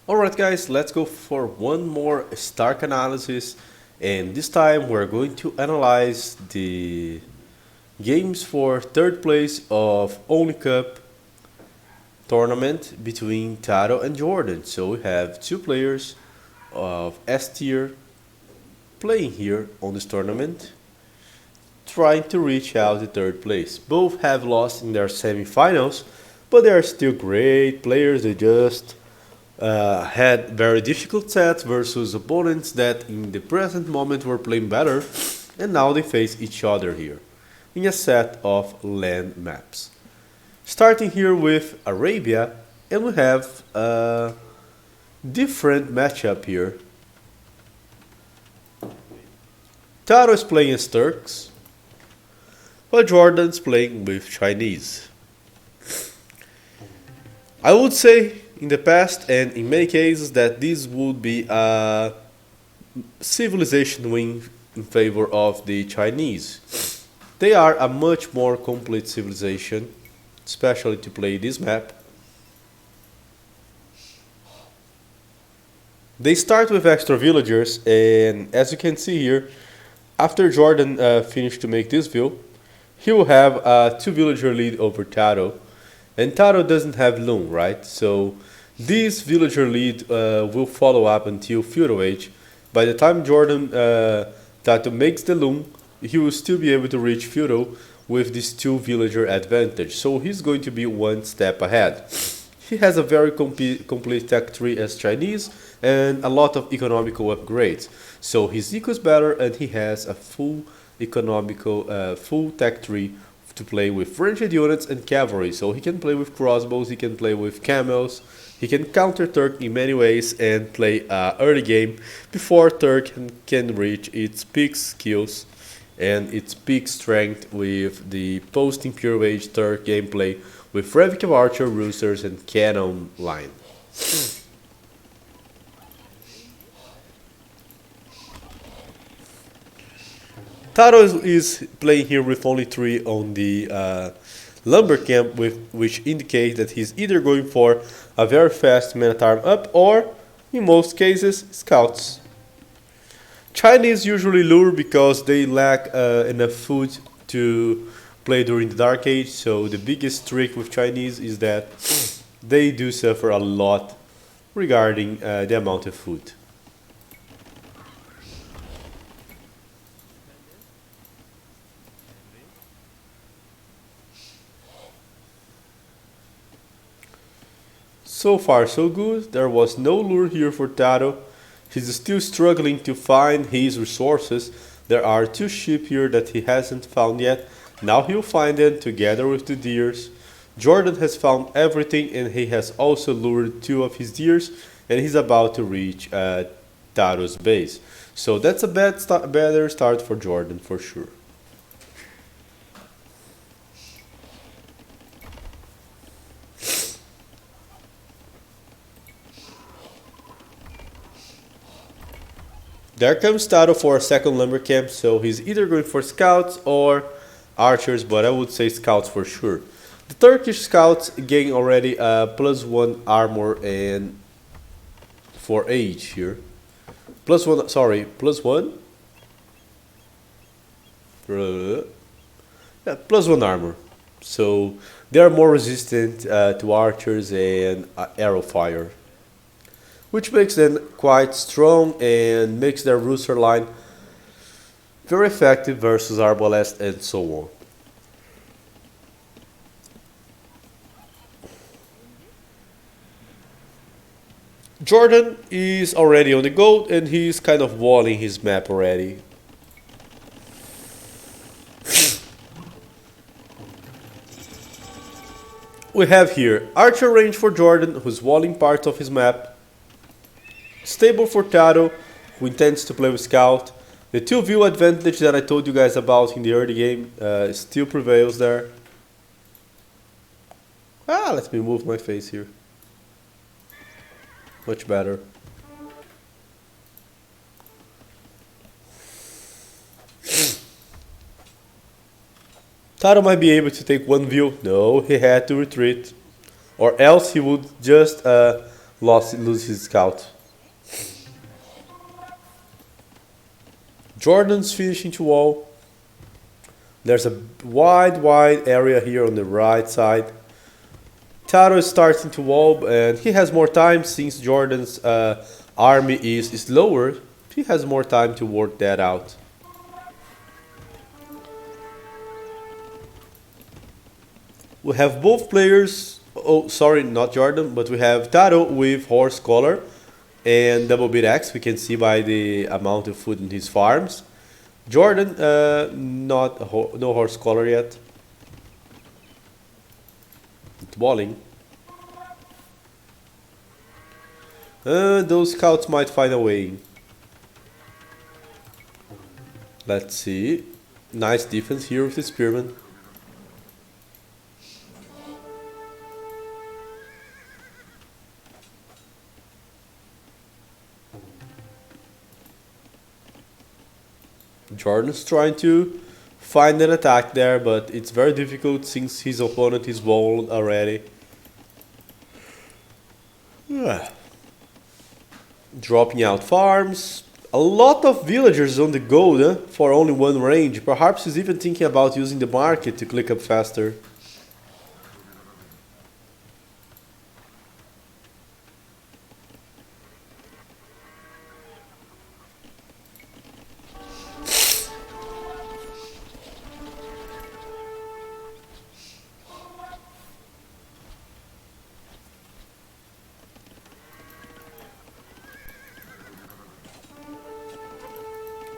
Alright guys, let's go for one more Stark analysis, and this time we're going to analyze the games for third place of Only Cup tournament between Tatoh and Jordan. So we have two players of S tier playing here on this tournament, trying to reach out to third place. Both have lost in their semifinals, but they are still great players. They just had very difficult sets versus opponents that in the present moment were playing better, and now they face each other here in a set of land maps. Starting here with Arabia, and we have a different matchup here. Tatoh is playing as Turks, while Jordan's playing with Chinese. I would say in the past and in many cases that this would be a civilization win in favor of the Chinese. They are a much more complete civilization, especially to play this map. They start with extra villagers, and as you can see here, after Jordan finished to make this view, he will have a 2 villager lead over Tatoh. And Tatoh doesn't have loom, right? So this villager lead will follow up until feudal age. By the time Jordan Tatoh makes the loom, he will still be able to reach feudal with this 2 villager advantage. So he's going to be one step ahead. He has a very complete tech tree as Chinese and a lot of economical upgrades. So his eco is better, and he has a full economical, full tech tree to play with ranged units and cavalry. So he can play with crossbows, he can play with camels, he can counter Turk in many ways and play early game before Turk can reach its peak skills and its peak strength with the post-Imperial Age Turk gameplay with Revicav Archer, Roosters and Cannon line. Tatoh is playing here with only 3 on the lumber camp, which indicates that he's either going for a very fast man-at-arm up or, in most cases, scouts. Chinese usually lure because they lack enough food to play during the Dark Age, so the biggest trick with Chinese is that they do suffer a lot regarding the amount of food. So far so good, there was no lure here for Tatoh. He's still struggling to find his resources. There are 2 sheep here that he hasn't found yet. Now he'll find them together with the deers. Jordan has found everything, and he has also lured 2 of his deers, and he's about to reach Tatoh's base. So that's a better start for Jordan for sure. There comes Tatoh for a second lumber camp, so he's either going for scouts or archers, but I would say scouts for sure. The Turkish scouts gain already +1 armor and for age here. +1, sorry, +1? Yeah, +1 armor. So they are more resistant to archers and arrow fire, which makes them quite strong and makes their rooster line very effective versus arbalest and so on. Jordan is already on the gold, and he's kind of walling his map already. We have here archer range for Jordan, who's walling parts of his map. Stable for Tatoh, who intends to play with Scout. The 2 view advantage that I told you guys about in the early game still prevails there. Let me move my face here. Much better. Tatoh might be able to take 1 view. No, he had to retreat. Or else he would just lose his scout. Jordan's finishing to wall. There's a wide area here on the right side. Tatoh is starting to wall, and he has more time since Jordan's army is slower. He has more time to work that out. We have both players. Oh, sorry, not Jordan, but we have Tatoh with horse collar and double beat axe. We can see by the amount of food in his farms. Jordan, not no horse collar yet. It's balling. Those scouts might find a way. Let's see. Nice defense here with the spearman. Jordan's trying to find an attack there, but it's very difficult since his opponent is walled already. Dropping out farms. A lot of villagers on the go for only one range. Perhaps he's even thinking about using the market to click up faster.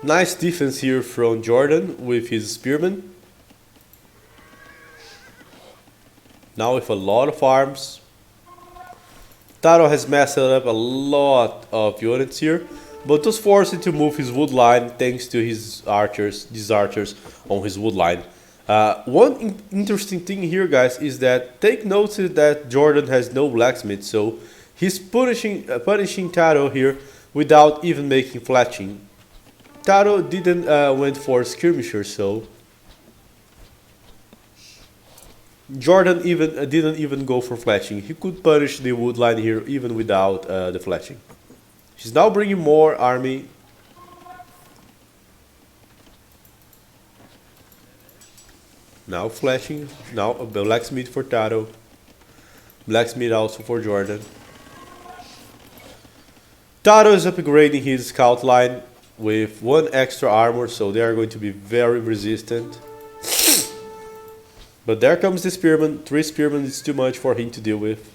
Nice defense here from Jordan with his spearman. Now with a lot of arms. Tatoh has messed up a lot of units here, but was forced to move his wood line thanks to these archers on his wood line. One interesting thing here, guys, is that take notice that Jordan has no blacksmith, so he's punishing Tatoh here without even making fletching. Tatoh didn't went for skirmisher, so Jordan didn't even go for fletching. He could punish the wood line here even without the fletching. He's now bringing more army. Now fletching. Now a blacksmith for Tatoh. Blacksmith also for Jordan. Tatoh is upgrading his scout line with one extra armor, so they are going to be very resistant. But there comes the spearman. 3 spearmen is too much for him to deal with.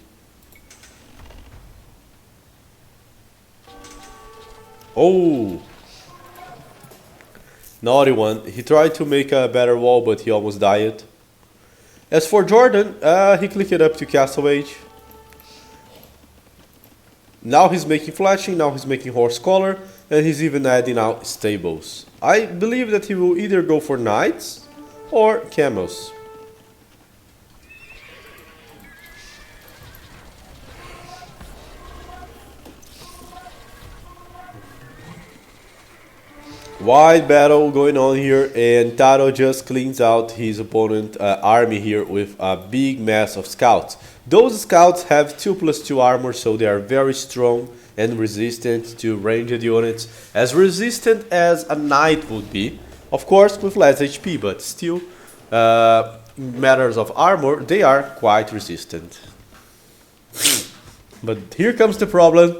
Oh! Naughty one. He tried to make a better wall, but he almost died. As for Jordan, he clicked it up to Castle Age. Now he's making fletching, now he's making horse collar, and he's even adding out stables. I believe that he will either go for knights or camels. Wide battle going on here, and Tatoh just cleans out his opponent's army here with a big mass of scouts. Those scouts have 2+2 armor, so they are very strong and resistant to ranged units. As resistant as a knight would be, of course with less HP, but still, in matters of armor, they are quite resistant. But here comes the problem.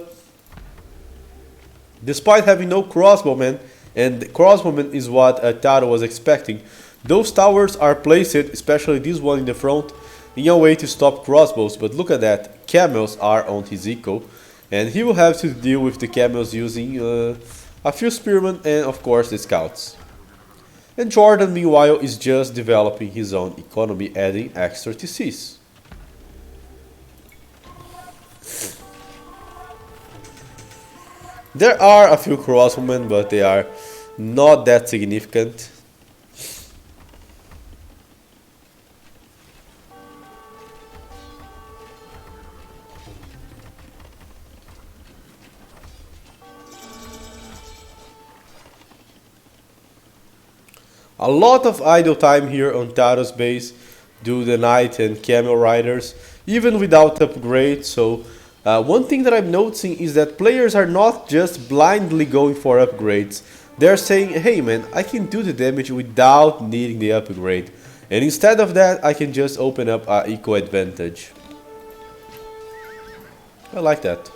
Despite having no crossbowmen, and crossbowmen is what Tatoh was expecting, those towers are placed, especially this one in the front, in a way to stop crossbows. But look at that, camels are on his eco, and he will have to deal with the camels using a few spearmen and of course the scouts. And Jordan meanwhile is just developing his own economy, adding extra TCs. There are a few crossbowmen, but they are not that significant. A lot of idle time here on Tatoh's base due to the knight and camel riders, even without upgrades, so One thing that I'm noticing is that players are not just blindly going for upgrades. They're saying, hey man, I can do the damage without needing the upgrade. And instead of that, I can just open up an eco advantage. I like that.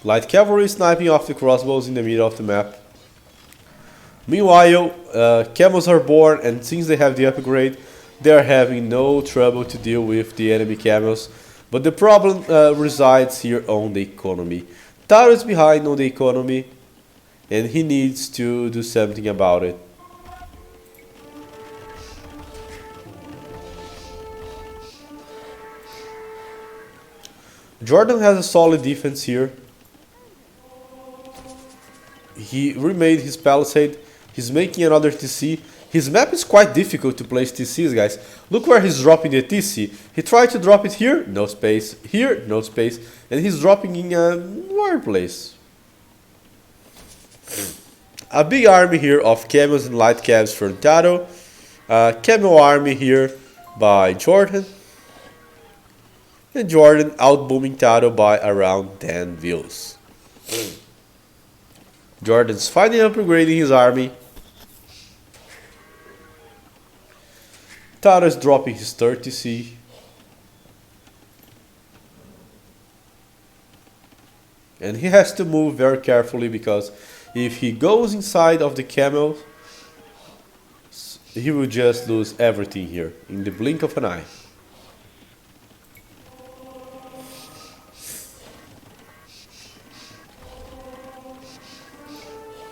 Light cavalry sniping off the crossbows in the middle of the map. Meanwhile, camels are born, and since they have the upgrade, they are having no trouble to deal with the enemy camels. But the problem resides here on the economy. Tatoh is behind on the economy, and he needs to do something about it. Jordan has a solid defense here. He remade his palisade. He's making another TC. His map is quite difficult to place TCs, guys. Look where he's dropping the TC. He tried to drop it here, no space. Here, no space. And he's dropping in a weird place. A big army here of camels and light cabs from Tatoh. Camel army here by Jordan. And Jordan outbooming Tatoh by around 10 views. Jordan's finally upgrading his army. Tatoh is dropping his 30C. And he has to move very carefully, because if he goes inside of the camel, he will just lose everything here in the blink of an eye.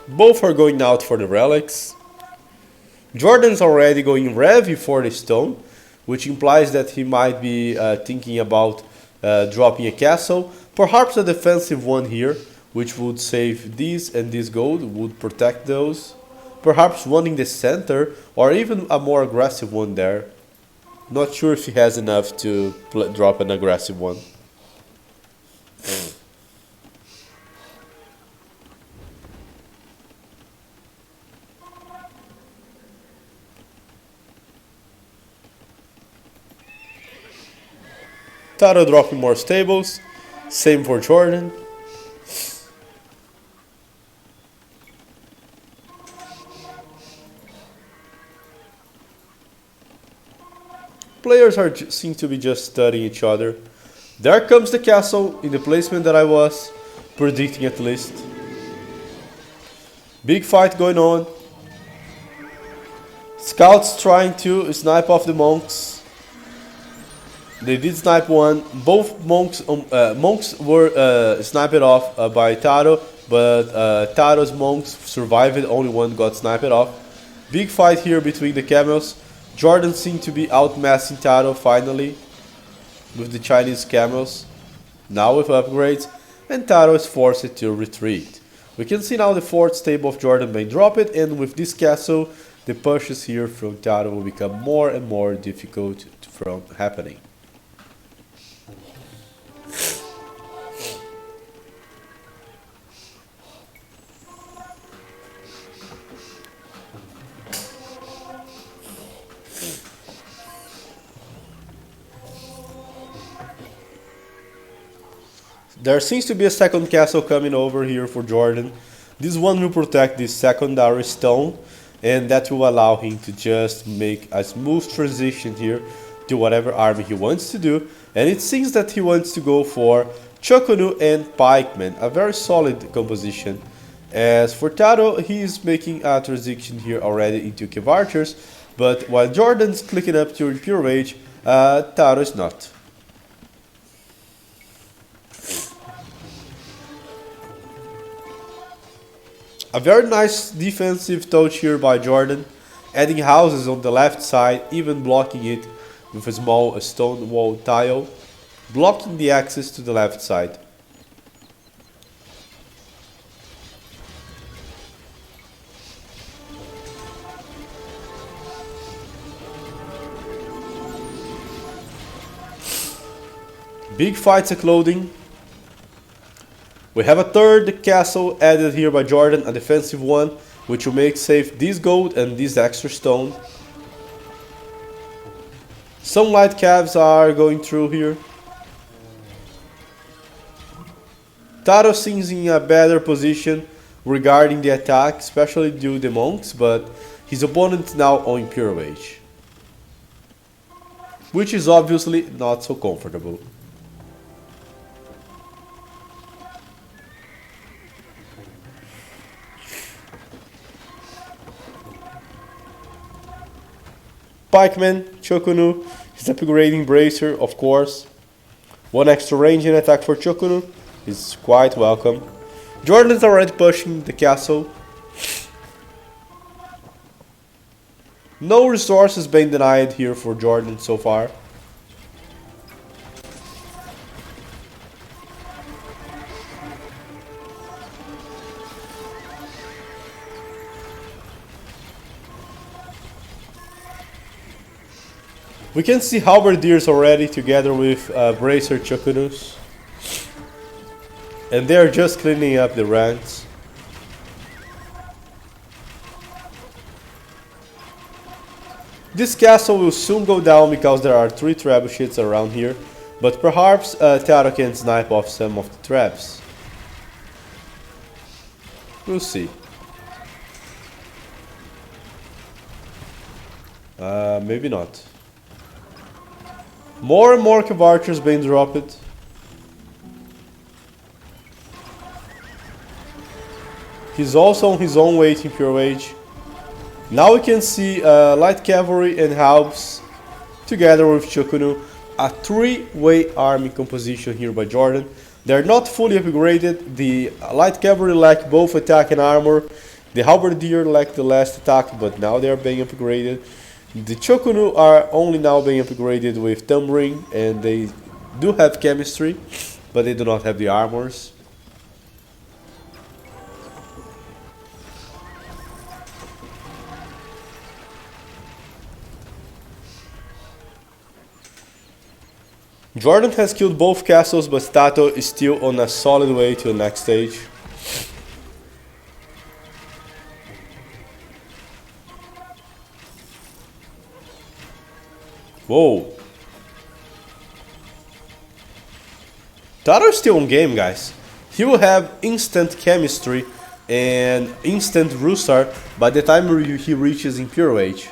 Both are going out for the relics. Jordan's already going Revi for the stone, which implies that he might be thinking about dropping a castle. Perhaps a defensive one here, which would save this and this gold, would protect those. Perhaps one in the center, or even a more aggressive one there. Not sure if he has enough to drop an aggressive one. Tatoh dropping more stables, same for Jordan. Players seem to be just studying each other. There comes the castle in the placement that I was predicting, at least. Big fight going on. Scouts trying to snipe off the monks. They did snipe one. Both monks were sniped off by Tatoh, but Tatoh's monks survived. Only one got sniped off. Big fight here between the camels. Jordan seemed to be outmassing Tatoh finally with the Chinese camels. Now with upgrades, and Tatoh is forced to retreat. We can see now the fourth stable of Jordan being dropped, and with this castle, the pushes here from Tatoh will become more and more difficult from happening. There seems to be a second castle coming over here for Jordan. This one will protect this secondary stone, and that will allow him to just make a smooth transition here to whatever army he wants to do. And it seems that he wants to go for Choconu and Pikemen, a very solid composition. As for Tatoh, he is making a transition here already into Cave Archers, but while Jordan's clicking up to Pure Rage, Tatoh is not. A very nice defensive touch here by Jordan, adding houses on the left side, even blocking it with a small stone wall tile, blocking the access to the left side. Big fights are clothing. We have a third castle added here by Jordan, a defensive one, which will make safe this gold and this extra stone. Some light calves are going through here. Tatoh seems in a better position regarding the attack, especially due to the monks, but his opponent now on pure age, which is obviously not so comfortable. Pikeman, Chokunu, he's upgrading Bracer, of course. One extra range and attack for Chokunu is quite welcome. Jordan's already pushing the castle. No resources being denied here for Jordan so far. We can see halberdiers already together with bracer Chokunus. And they are just cleaning up the ranks. This castle will soon go down because there are 3 trebuchets around here, but perhaps Tatoh can snipe off some of the traps. We'll see. Maybe not. More and more archers being dropped. He's also on his own weight in pure age. Now we can see light cavalry and halbs together with Chokunu. A 3-way army composition here by Jordan. They're not fully upgraded. The light cavalry lack both attack and armor. The halberdier lack the last attack, but now they are being upgraded. The Chokunu are only now being upgraded with Tumbling, and they do have chemistry, but they do not have the armors. Jordan has killed both castles, but Tatoh is still on a solid way to the next stage. Whoa. Tatoh is still on game, guys. He will have instant chemistry and instant Rusar by the time he reaches Imperial Age.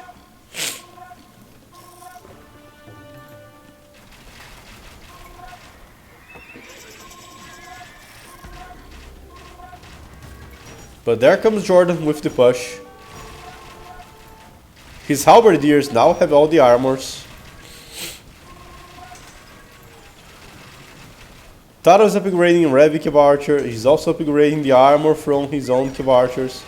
But there comes Jordan with the push. His halberdiers now have all the armors. Tatoh is upgrading Revi Cav Archer. He's also upgrading the armor from his own Cav Archers.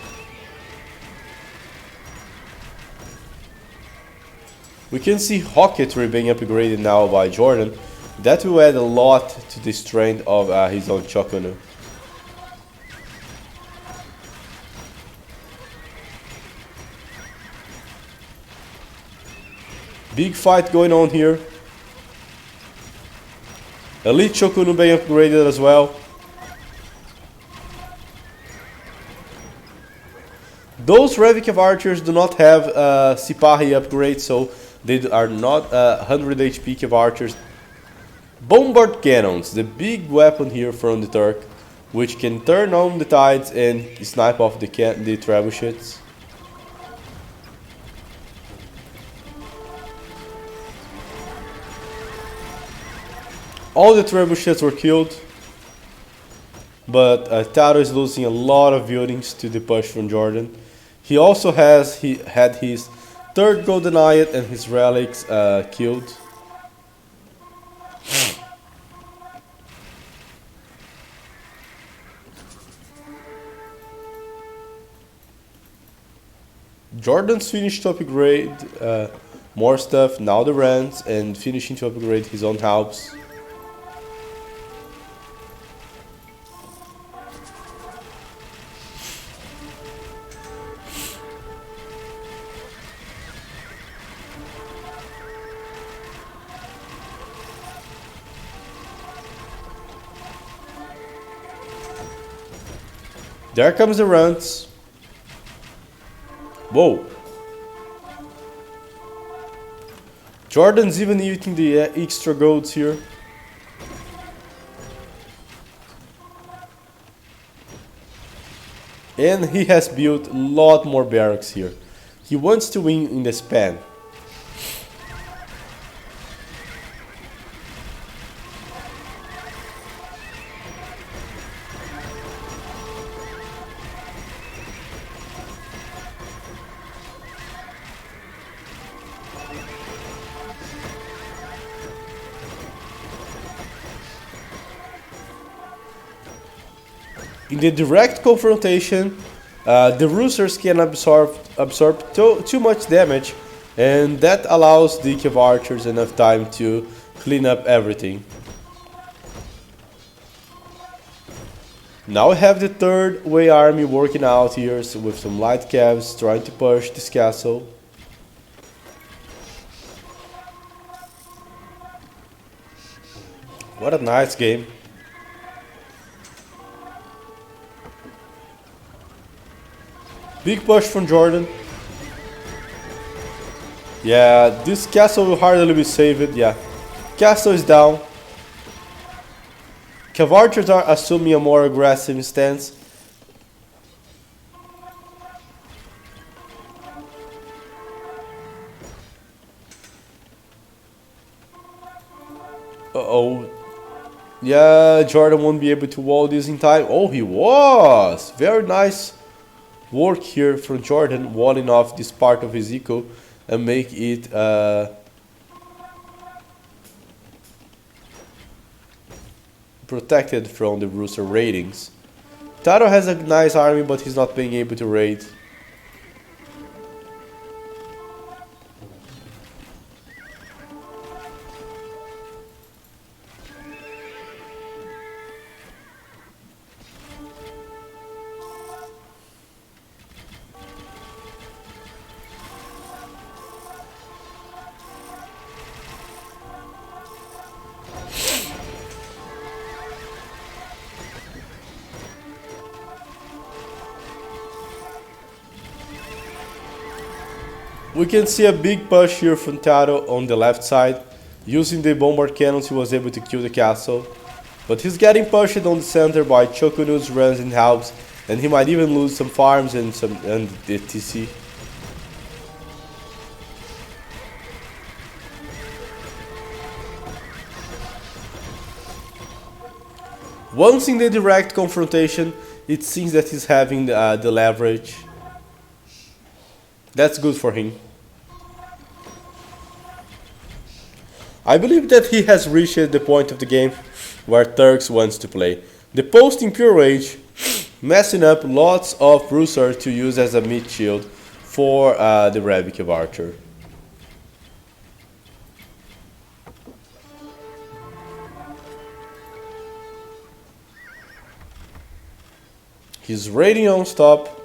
We can see Rocketry being upgraded now by Jordan. That will add a lot to the strength of his own Chokunu. Big fight going on here. Elite Chokunu being upgraded as well. Those Revi Cav Archers do not have Sipahi upgrade, so they are not 100 HP Cav Archers. Bombard Cannons, the big weapon here from the Turk, which can turn on the tides and snipe off the trebuchets. All the trebuchets were killed, but Tatoh is losing a lot of buildings to the push from Jordan. He also had his 3rd Golden Eye and his relics killed. Jordan's finished to upgrade more stuff, now the Rams, and finishing to upgrade his own house. There comes the runs. Whoa. Jordan's even eating the extra goats here. And he has built a lot more barracks here. He wants to win in the span. In the direct confrontation, the roosters can absorb too much damage, and that allows the Cav archers enough time to clean up everything. Now we have the third way army working out here, so with some light cavs trying to push this castle. What a nice game. Big push from Jordan. Yeah, this castle will hardly be saved. Yeah, castle is down. Cav archers are assuming a more aggressive stance. Uh-oh. Yeah, Jordan won't be able to wall this in time. Oh, he was! Very nice work here from Jordan, walling off this part of his eco and make it protected from the rooster raidings. Tatoh has a nice army, but he's not being able to raid. We can see a big push here from Tatoh on the left side. Using the bombard cannons, he was able to kill the castle. But he's getting pushed on the center by Chokunu's runs and helps, and he might even lose some farms and the TC. Once in the direct confrontation, it seems that he's having the leverage. That's good for him. I believe that he has reached the point of the game where Turks wants to play. The post in pure rage, messing up lots of roosters to use as a meat shield for the Rabbit of Archer. He's raiding on stop,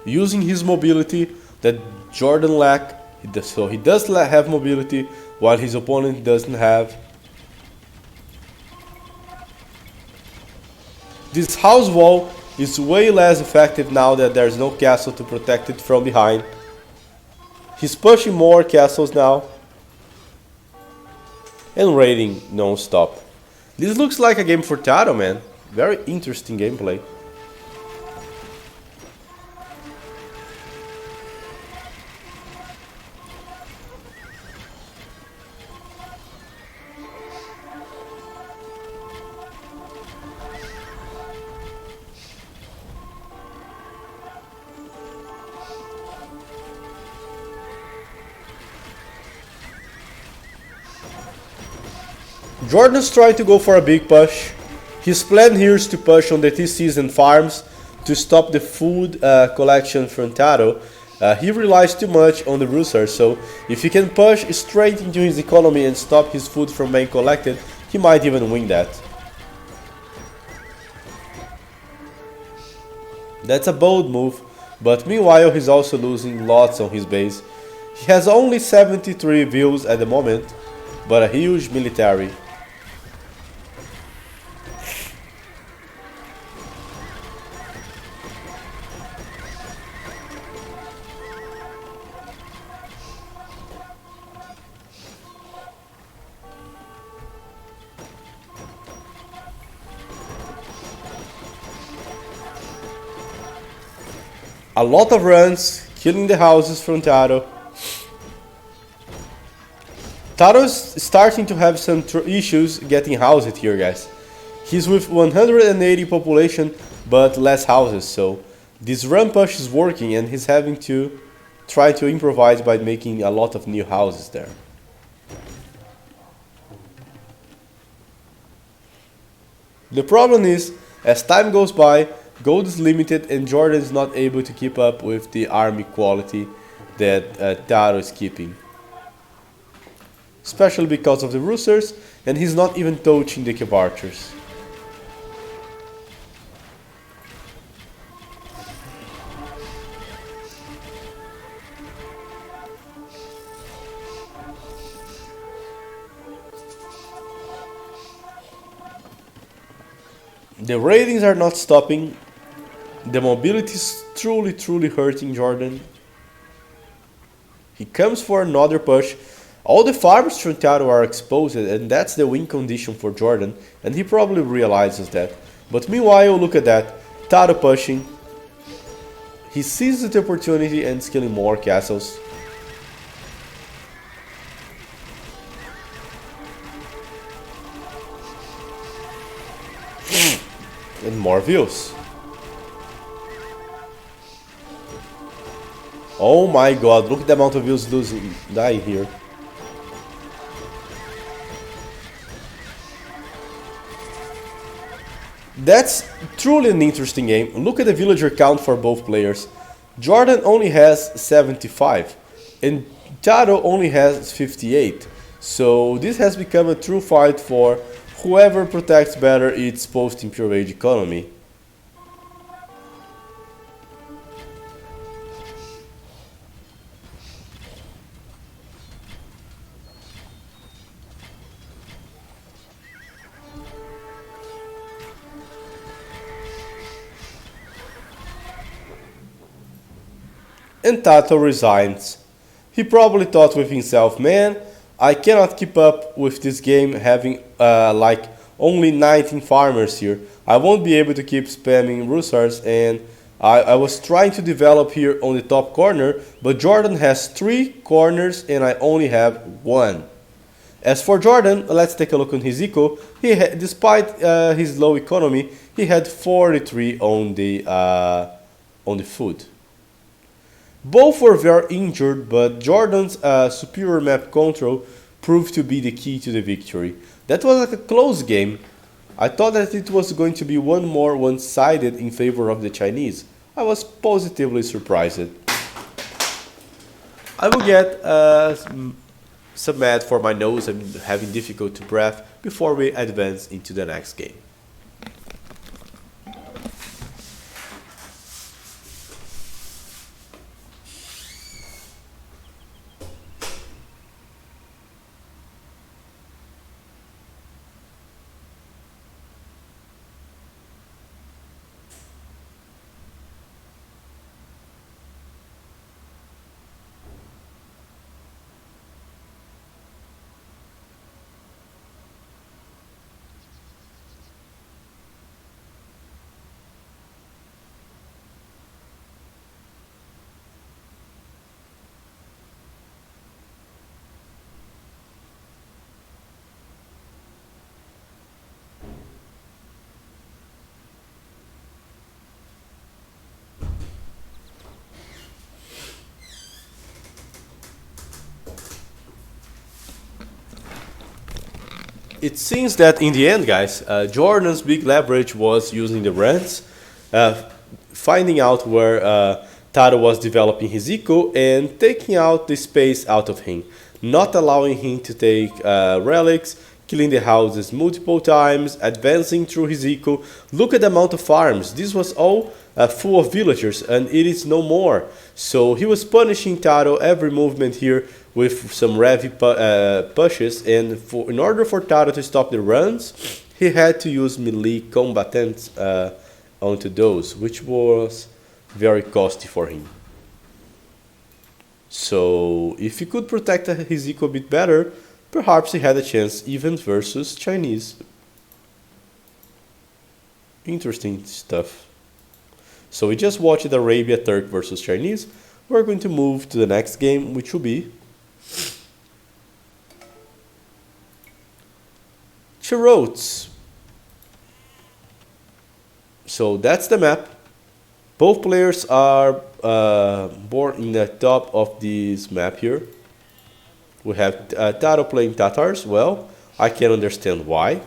using his mobility that Jordan lack, so he does have mobility while his opponent doesn't have. This house wall is way less effective now that there's no castle to protect it from behind. He's pushing more castles now and raiding non-stop. This looks like a game for Tatoh, man. Very interesting gameplay. Jordan's trying to go for a big push. His plan here is to push on the TCs and farms to stop the food collection from Tatoh. He relies too much on the rooster, so if he can push straight into his economy and stop his food from being collected, he might even win that. That's a bold move, but meanwhile he's also losing lots on his base. He has only 73 views at the moment, but a huge military. A lot of runs, killing the houses from Tatoh. Tato's starting to have some issues getting housed here, guys. He's with 180 population, but less houses, so this run push is working and he's having to try to improvise by making a lot of new houses there. The problem is, as time goes by, gold is limited and Jordan is not able to keep up with the army quality that Tatoh is keeping. Especially because of the roosters, and he's not even touching the cube archers. The ratings are not stopping. The mobility is truly hurting Jordan. He comes for another push. All the farms from Tatoh are exposed, and that's the win condition for Jordan, and he probably realizes that. But meanwhile, look at that. Tatoh pushing. He seizes the opportunity and is killing more castles. And more views. Oh my god, look at the amount of views dying here. That's truly an interesting game. Look at the villager count for both players. Jordan only has 75 and Tatoh only has 58. So this has become a true fight for whoever protects better its post-Imperial Age economy. And Tatoh resigns. He probably thought with himself, man, I cannot keep up with this game having like only 19 farmers here. I won't be able to keep spamming roosters, and I was trying to develop here on the top corner, but Jordan has 3 corners and I only have 1. As for Jordan, let's take a look on his eco. Despite his low economy, he had 43 on the food. Both were very injured, but Jordan's superior map control proved to be the key to the victory. That was like a close game. I thought that it was going to be one more one-sided in favor of the Chinese. I was positively surprised. I will get some mad for my nose and having difficulty to breathe before we advance into the next game. It seems that in the end, guys, Jordan's big leverage was using the runs, finding out where Tatoh was developing his eco and taking out the space out of him, not allowing him to take relics, killing the houses multiple times, advancing through his eco. Look at the amount of farms. This was all full of villagers, and it is no more. So he was punishing Tatoh every movement here with some heavy pushes, and in order for Tatoh to stop the runs, he had to use melee combatants onto those, which was very costly for him. So if he could protect his eco a bit better, perhaps he had a chance even versus Chinese. Interesting stuff. So we just watched Arabia Turk versus Chinese. We're going to move to the next game, which will be Cherotes. So that's the map. Both players are born in the top of this map here. We have Tatoh playing Tatars. Well, I can understand why.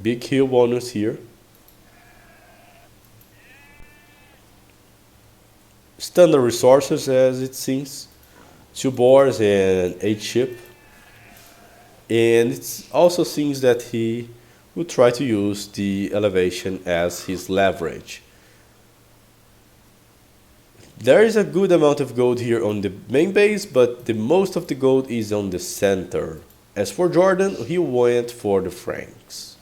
Big heal bonus here. Standard resources as it seems. 2 boars and 8 sheep. And it also seems that he will try to use the elevation as his leverage. There is a good amount of gold here on the main base, but the most of the gold is on the center. As for Jordan, he went for the Franks.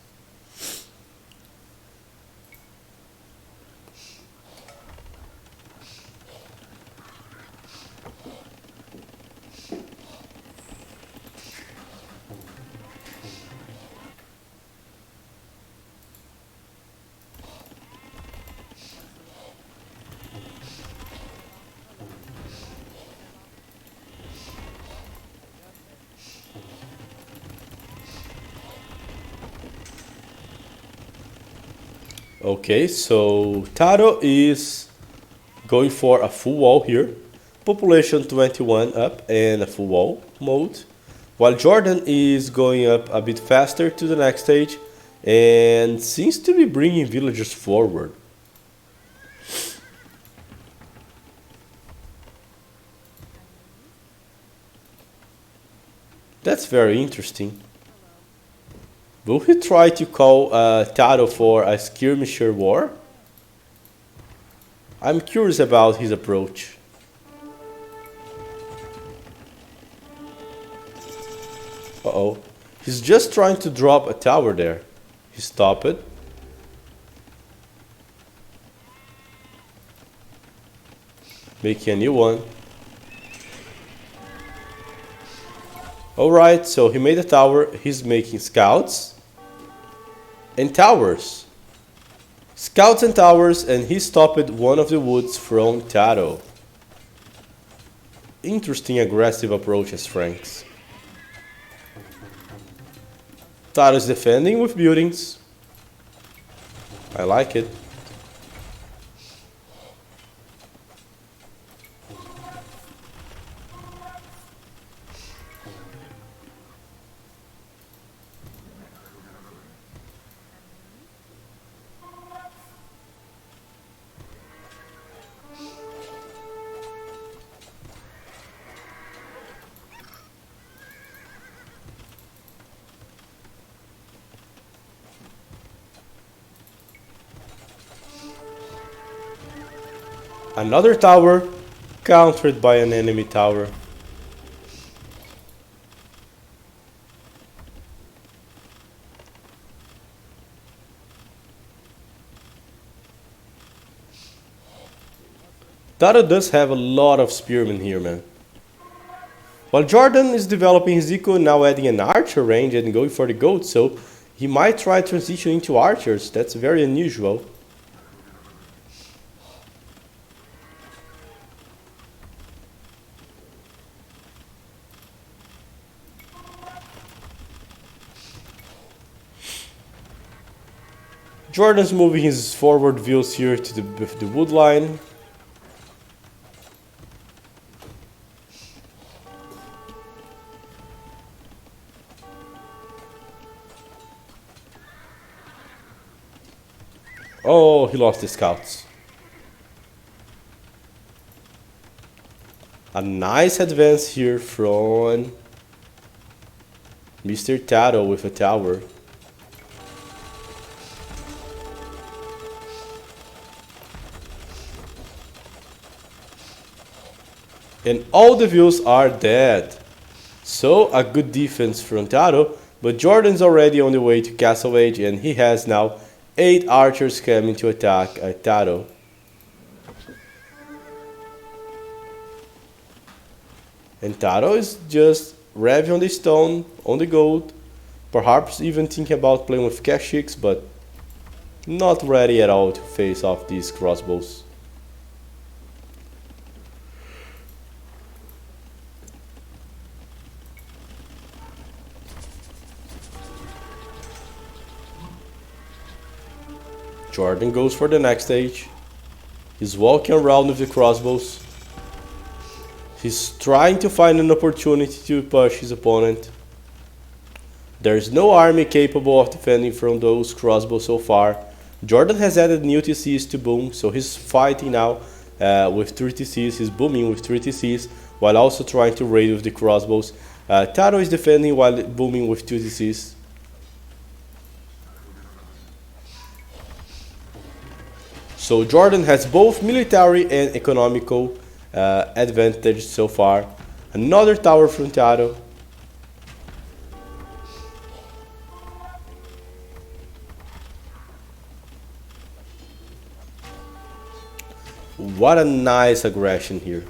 Okay, so Tatoh is going for a full wall here. Population 21 up and a full wall mode. While Jordan is going up a bit faster to the next stage and seems to be bringing villagers forward. That's very interesting. Will he try to call Tatoh for a skirmisher war? I'm curious about his approach. Uh-oh. He's just trying to drop a tower there. He stopped it. Making a new one. Alright, so he made a tower. He's making scouts. And towers. Scouts and towers, and he stopped one of the woods from Tatoh. Interesting aggressive approach as Franks. Tatoh is defending with buildings. I like it. Another tower countered by an enemy tower. Tatoh does have a lot of spearmen here, man. While Jordan is developing his eco, now adding an archer range and going for the gold, so he might try transition into archers. That's very unusual. Jordan's moving his forward views here to the wood line. Oh, he lost the scouts. A nice advance here from Mr. Tatoh with a tower. And all the views are dead. So a good defense from Tatoh, but Jordan's already on the way to Castle Age and he has now 8 archers coming to attack Tatoh. And Tatoh is just revving on the stone, on the gold, perhaps even thinking about playing with Kashyyyks, but not ready at all to face off these crossbows. Jordan goes for the next stage. He's walking around with the crossbows. He's trying to find an opportunity to push his opponent. There's no army capable of defending from those crossbows so far. Jordan has added new TCs to boom, so he's fighting now with 3 TCs. He's booming with 3 TCs while also trying to raid with the crossbows. Tatoh is defending while booming with 2 TCs. So Jordan has both military and economical advantage so far. Another tower from Tatoh. What a nice aggression here.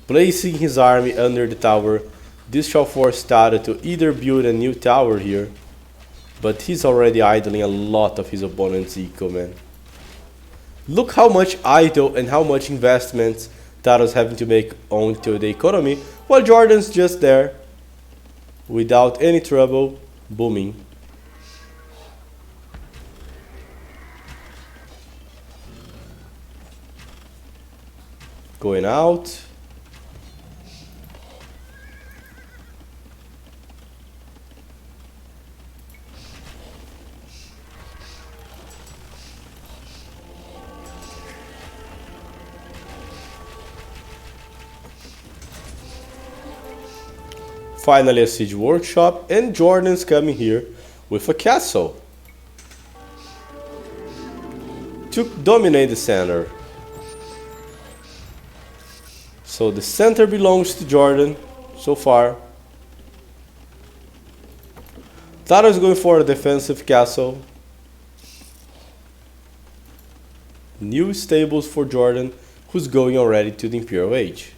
Placing his army under the tower. This shall force Tatoh to either build a new tower here, but he's already idling a lot of his opponent's eco, man. Look how much idle and how much investments Tatoh's having to make onto the economy, while Jordan's just there, without any trouble, booming. Going out. Finally a siege workshop, and Jordan's coming here with a castle to dominate the center. So the center belongs to Jordan so far. Tatoh is going for a defensive castle. New stables for Jordan, who's going already to the Imperial Age.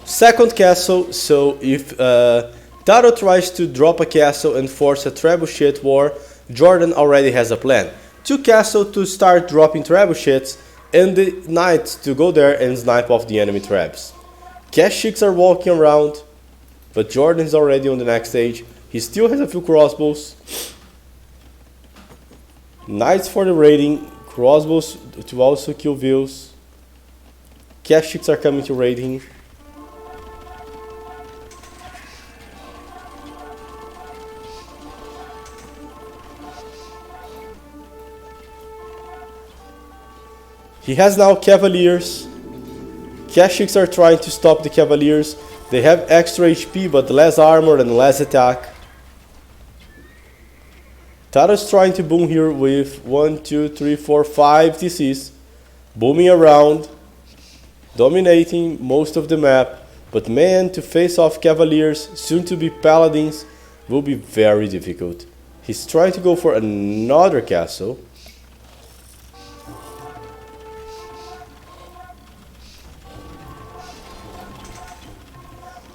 Second castle, so if Tatoh tries to drop a castle and force a trebuchet war, Jordan already has a plan. 2 castles to start dropping trebuchets and the knights to go there and snipe off the enemy trebs. Kashyyyks are walking around, but Jordan is already on the next stage. He still has a few crossbows. Knights for the raiding, crossbows to also kill views. Kashyyyks are coming to raid him. He has now cavaliers. Kashyyyks are trying to stop the cavaliers. They have extra HP but less armor and less attack. Tatoh is trying to boom here with 1, 2, 3, 4, 5 TCs. Booming around. Dominating most of the map. But man, to face off cavaliers, soon to be paladins, will be very difficult. He's trying to go for another castle.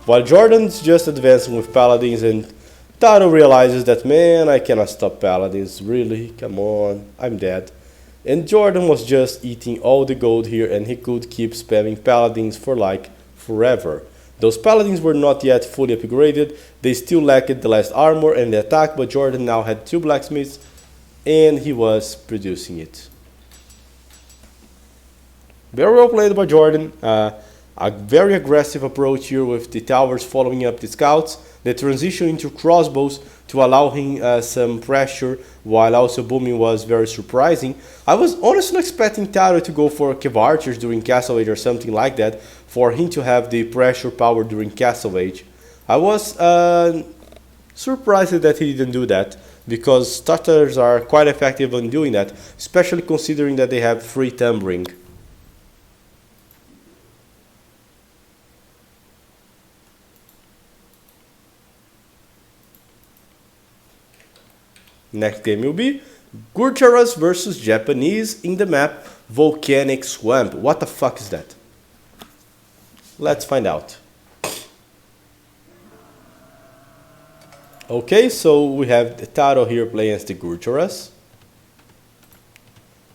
While Jordan's just advancing with paladins and Tatoh realizes that, man, I cannot stop paladins, really, come on, I'm dead. And Jordan was just eating all the gold here and he could keep spamming paladins for like forever. Those paladins were not yet fully upgraded, they still lacked the last armor and the attack, but Jordan now had 2 blacksmiths and he was producing it. Very well played by Jordan. A very aggressive approach here with the towers following up the scouts. The transition into crossbows to allow him some pressure while also booming was very surprising. I was honestly expecting Tatoh to go for Cav Archers during Castle Age or something like that, for him to have the pressure power during Castle Age. I was surprised that he didn't do that, because Tatars are quite effective in doing that, especially considering that they have free tumbling. Next game will be Gurcharas versus Japanese in the map Volcanic Swamp. What the fuck is that? Let's find out. Okay, so we have the Tatoh here playing as the Gurcharas.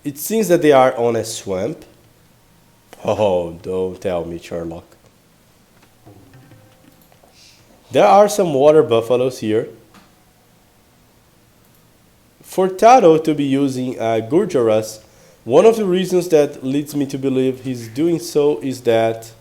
It seems that they are on a swamp. Oh, don't tell me, Sherlock. There are some water buffaloes here. For Tatoh to be using Gurjaras, one of the reasons that leads me to believe he's doing so is that,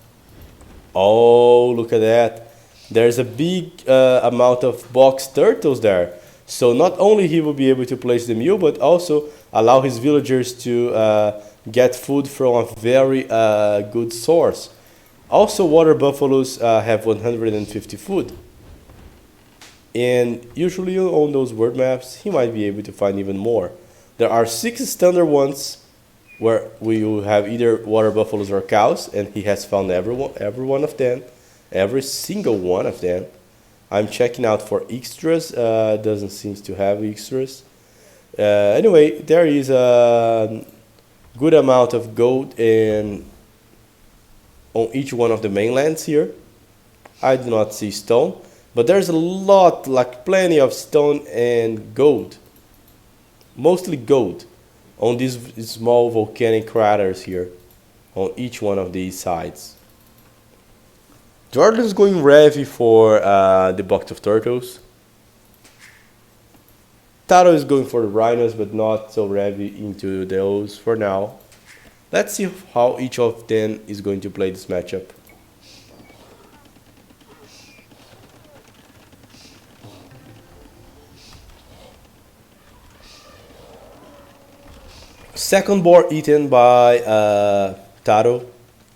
oh, look at that. There's a big amount of box turtles there. So not only he will be able to place the meal, but also allow his villagers to get food from a very good source. Also, water buffaloes have 150 food. And usually on those world maps, he might be able to find even more. There are 6 standard ones where we will have either water buffaloes or cows, and he has found every one of them, every single one of them. I'm checking out for extras, doesn't seem to have extras. Anyway, there is a good amount of gold on each one of the mainlands here. I do not see stone. But there's a lot, like plenty of stone and gold. Mostly gold on these small volcanic craters here on each one of these sides. Jordan's going heavy for the box of turtles. Tatoh is going for the rhinos, but not so heavy into those for now. Let's see how each of them is going to play this matchup. Second boar eaten by Tatoh.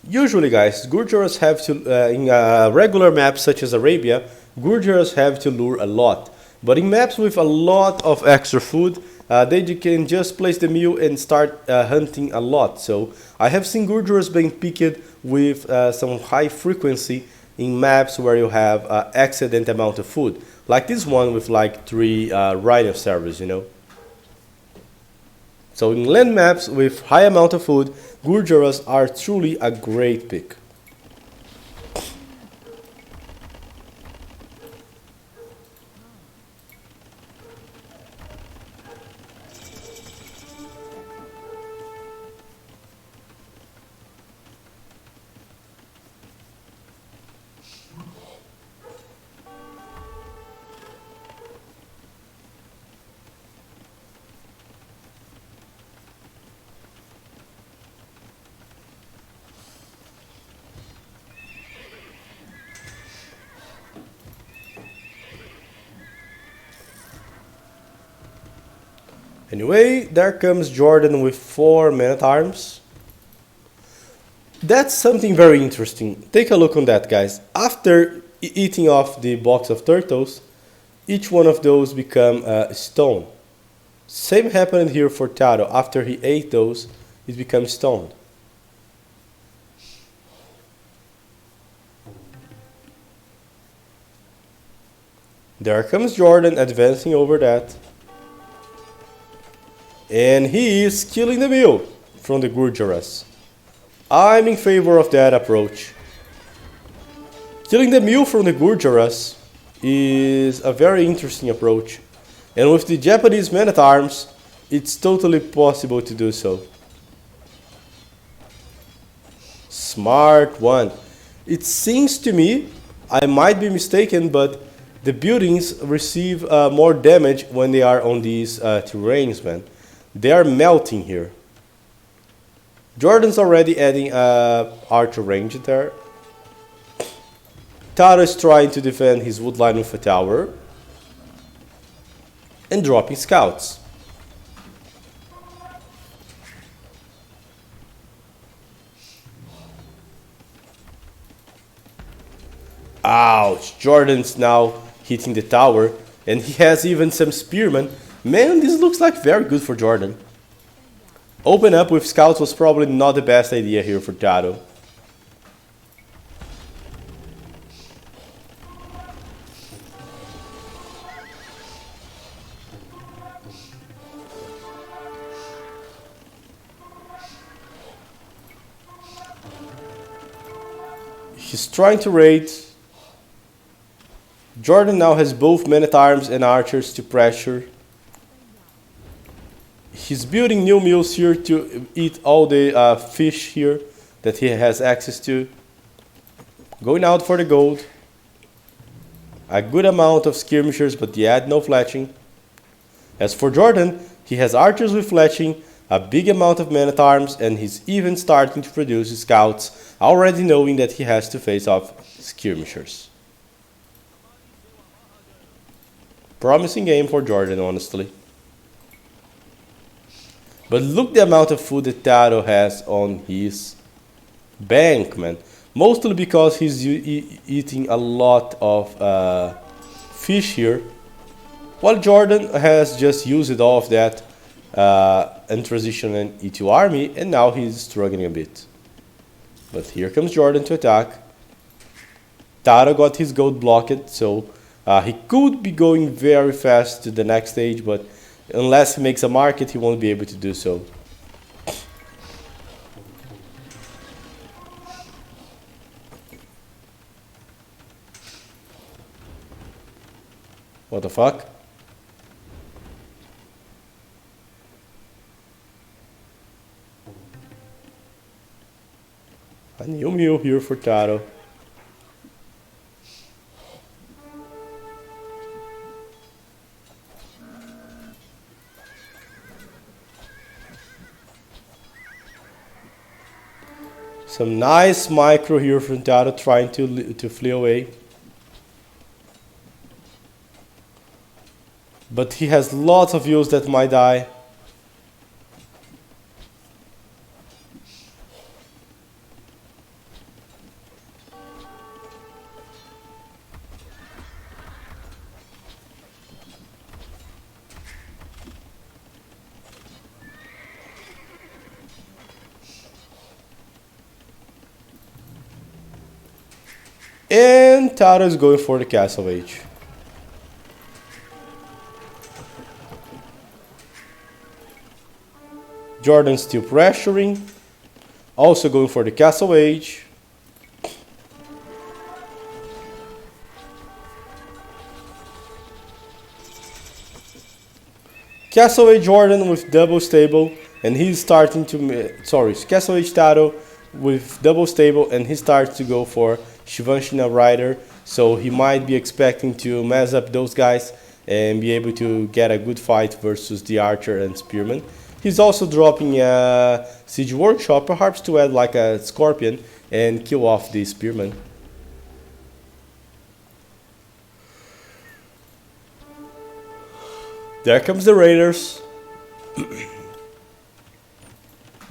Usually, guys, Gurjaras have to, in regular maps such as Arabia, Gurjaras have to lure a lot. But in maps with a lot of extra food, they can just place the meal and start hunting a lot. So I have seen Gurjaras being picked with some high frequency in maps where you have excellent amount of food. Like this one with like 3 rhinoceros, you know. So in land maps with high amount of food, Gurjaras are truly a great pick. Anyway, there comes Jordan with 4 men-at-arms. That's something very interesting. Take a look on that, guys. After eating off the box of turtles, each one of those become stone. Same happened here for Tatoh. After he ate those, it becomes stone. There comes Jordan advancing over that. And he is killing the meal from the Gurjaras. I'm in favor of that approach. Killing the meal from the Gurjaras is a very interesting approach. And with the Japanese men-at-arms, it's totally possible to do so. Smart one. It seems to me, I might be mistaken, but the buildings receive more damage when they are on these terrains, man. They are melting here. Jordan's already adding archer range there. Tatoh is trying to defend his woodline with a tower. And dropping scouts. Ouch! Jordan's now hitting the tower. And he has even some spearmen. Man, this looks like very good for Jordan. Open up with scouts was probably not the best idea here for Tatoh. He's trying to raid. Jordan now has both men-at-arms and archers to pressure. He's building new mills here to eat all the fish here that he has access to. Going out for the gold. A good amount of skirmishers, but yet no fletching. As for Jordan, he has archers with fletching, a big amount of men-at-arms, and he's even starting to produce scouts, already knowing that he has to face off skirmishers. Promising game for Jordan, honestly. But look the amount of food that Tatoh has on his bank, man. Mostly because he's eating a lot of fish here. While Jordan has just used all of that and transitioned an E2 army, and now he's struggling a bit. But here comes Jordan to attack. Tatoh got his gold blocked, so he could be going very fast to the next stage, but unless he makes a market, he won't be able to do so. What the fuck? A new meal here for Tatoh. Some nice micro here from Tatoh trying to flee away. But he has lots of views that might die. And Tatoh is going for the Castle Age. Jordan still pressuring. Also going for the Castle Age. Castle Age Jordan with double stable, and he's starting to... Castle Age Tatoh with double stable, and he starts to go for Shivanshina Rider, so he might be expecting to mess up those guys and be able to get a good fight versus the Archer and Spearman. He's also dropping a Siege Workshop, perhaps to add like a Scorpion and kill off the Spearman. There comes the Raiders.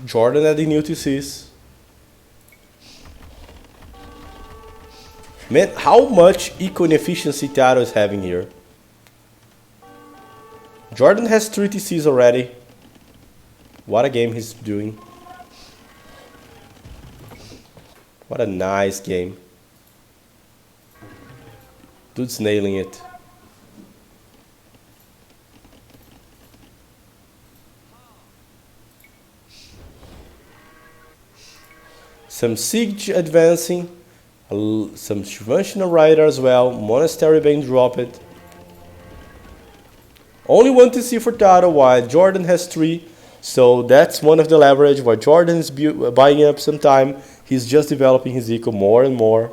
Jordan adding new TCs. Man, how much eco inefficiency Tatoh is having here. Jordan has 3 TCs already. What a game he's doing. What a nice game. Dude's nailing it. Some siege advancing, some Shivanshina Rider as well, Monastery being dropped. Only 1 TC for Tatoh, while Jordan has 3, so that's one of the leverage. While Jordan is buying up some time, he's just developing his eco more and more.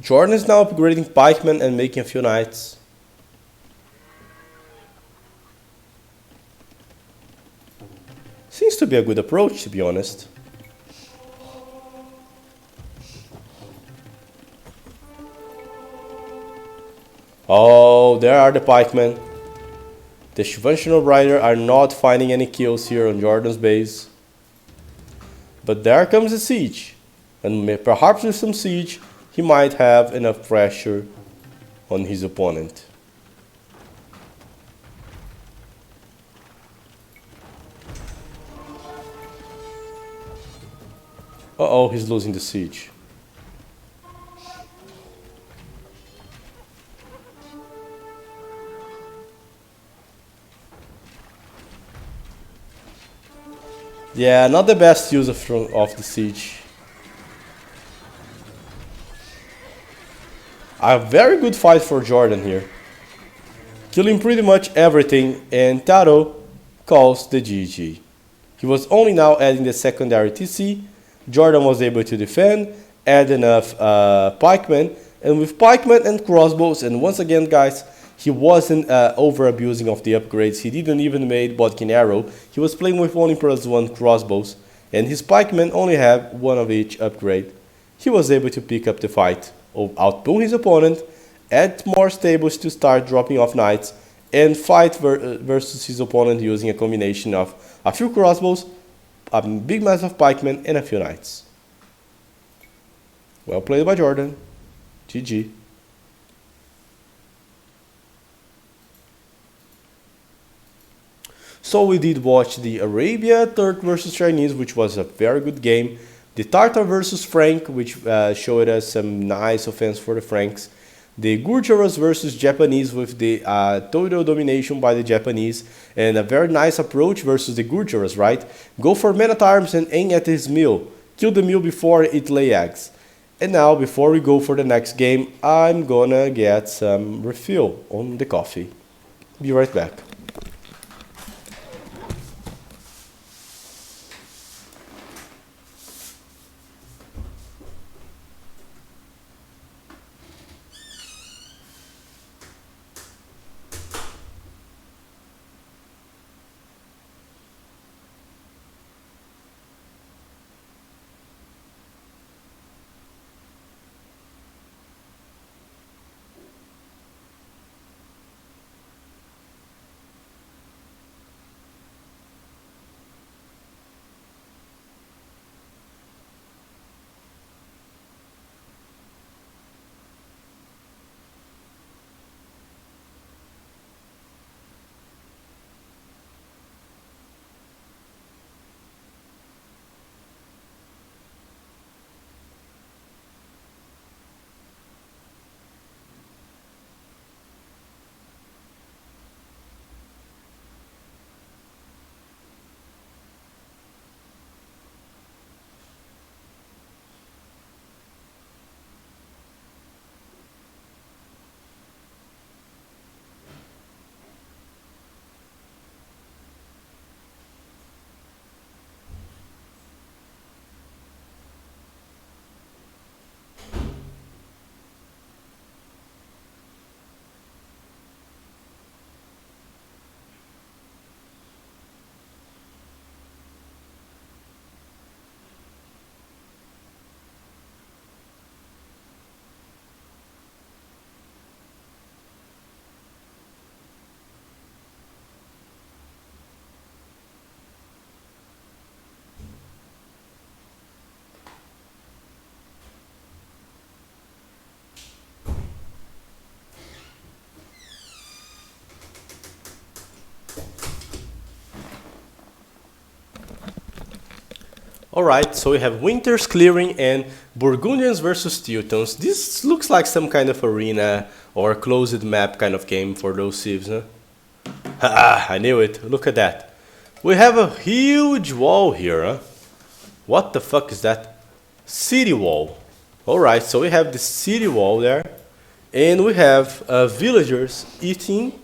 Jordan is now upgrading pikemen and making a few knights. Seems to be a good approach, to be honest. Oh, there are the pikemen. The Shivanshina Rider are not finding any kills here on Jordan's base. But there comes the siege. And perhaps with some siege, he might have enough pressure on his opponent. Uh-oh, he's losing the siege. Yeah, not the best use of the siege. A very good fight for Jordan here. Killing pretty much everything, and Tatoh calls the GG. He was only now adding the secondary TC. Jordan was able to defend, add enough pikemen, and with pikemen and crossbows, and once again guys, he wasn't over abusing of the upgrades. He didn't even make bodkin arrow. He was playing with only +1 crossbows, and his pikemen only have one of each upgrade. He was able to pick up the fight, outpull his opponent, add more stables to start dropping off knights, and fight versus his opponent using a combination of a few crossbows, a big mass of pikemen, and a few knights. Well played by Jordan. GG. So we did watch the Arabia Turk versus Chinese, which was a very good game. The Tartar versus Frank, which showed us some nice offense for the Franks. The Gurjaras versus Japanese with the total domination by the Japanese, and a very nice approach versus the Gurjaras, right? Go for men at arms and aim at his meal. Kill the meal before it lay eggs. And now, before we go for the next game, I'm gonna get some refill on the coffee. Be right back. Alright, so we have Winter's Clearing and Burgundians versus Teutons. This looks like some kind of arena or closed map kind of game for those civs, huh? Ah, I knew it. Look at that. We have a huge wall here, huh? What the fuck is that? City wall. Alright, so we have the city wall there. And we have villagers eating.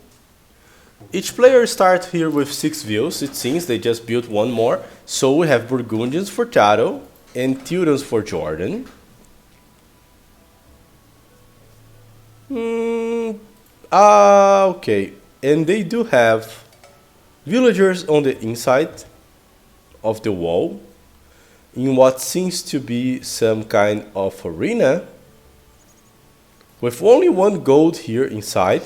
Each player starts here with 6 views. It seems they just built one more. So we have Burgundians for Tatoh and Teutons for Jordan. Okay. And they do have villagers on the inside of the wall in what seems to be some kind of arena with only 1 gold here inside.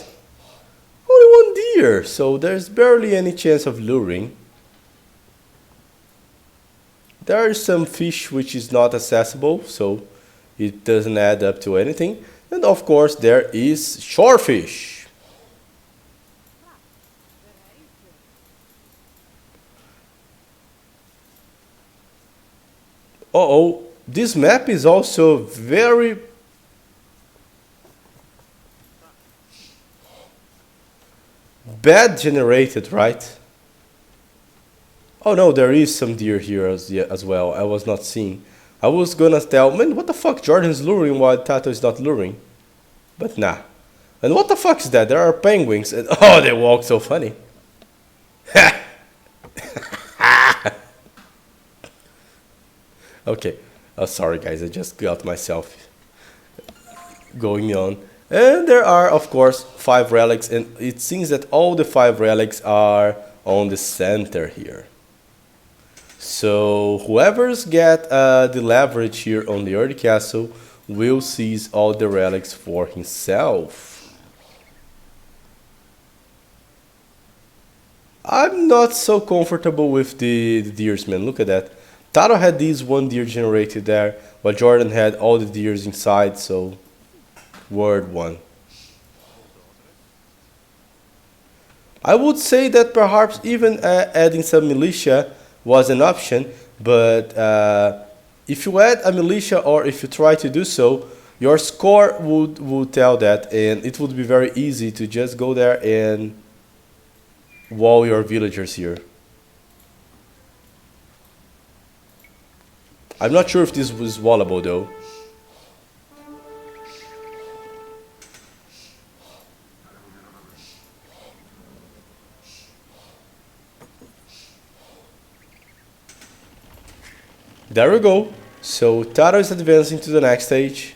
Only 1 deer, so there's barely any chance of luring. There is some fish which is not accessible, so it doesn't add up to anything. And of course there is shorefish. Uh-oh, this map is also very bad generated, right? Oh no, there is some deer here as well. I was not seeing. I was gonna tell, man, what the fuck? Jordan's luring while Tatoh is not luring. But nah. And what the fuck is that? There are penguins. And oh, they walk so funny. Okay. Oh, sorry guys, I just got myself going on. And there are, of course, 5 relics. And it seems that all the 5 relics are on the center here. So whoever's get the leverage here on the early castle will seize all the relics for himself. I'm not so comfortable with the deers, man. Look at that. Tatoh had this one deer generated there, while Jordan had all the deers inside, so word one. I would say that perhaps even adding some militia was an option, but if you add a militia or if you try to do so, your score would tell that, and it would be very easy to just go there and wall your villagers here. I'm not sure if this was wallable though. There we go. So Tatoh is advancing to the next stage.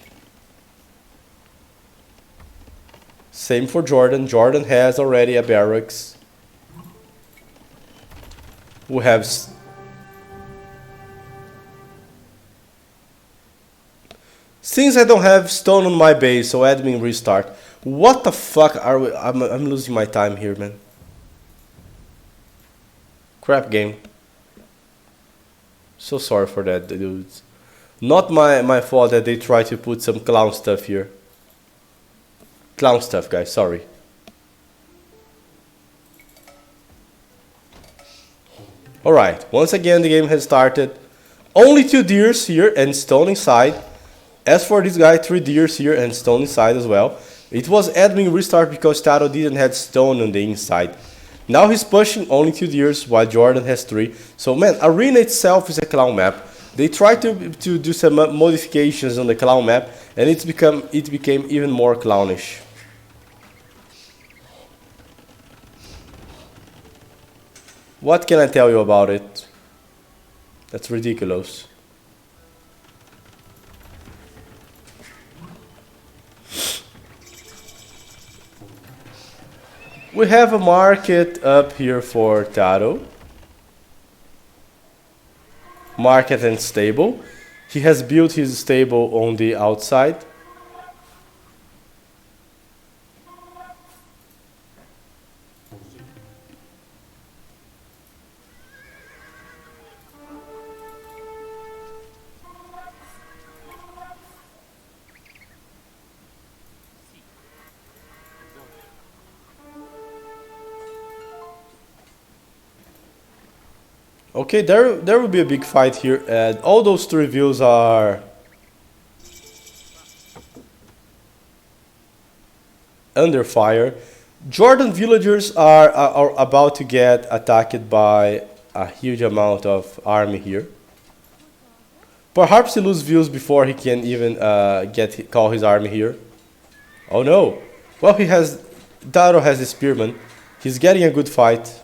Same for Jordan. Jordan has already a barracks. We have since I don't have stone on my base, so admin restart. What the fuck are we? I'm losing my time here, man. Crap game. So sorry for that, dudes. Not my fault that they try to put some clown stuff here. Clown stuff, guys, sorry. Alright, once again the game has started. Only 2 deers here and stone inside. As for this guy, 3 deers here and stone inside as well. It was admin restart because Tatoh didn't have stone on the inside. Now he's pushing only 2 deers while Jordan has 3. So man, Arena itself is a clown map. They tried to do some modifications on the clown map and it became even more clownish. What can I tell you about it? That's ridiculous. We have a market up here for Tatoh. Market and stable. He has built his stable on the outside. Okay, there will be a big fight here, and all those 3 views are under fire. Jordan villagers are about to get attacked by a huge amount of army here. Perhaps he loses views before he can even call his army here. Oh no! Well, Tatoh has the spearman. He's getting a good fight.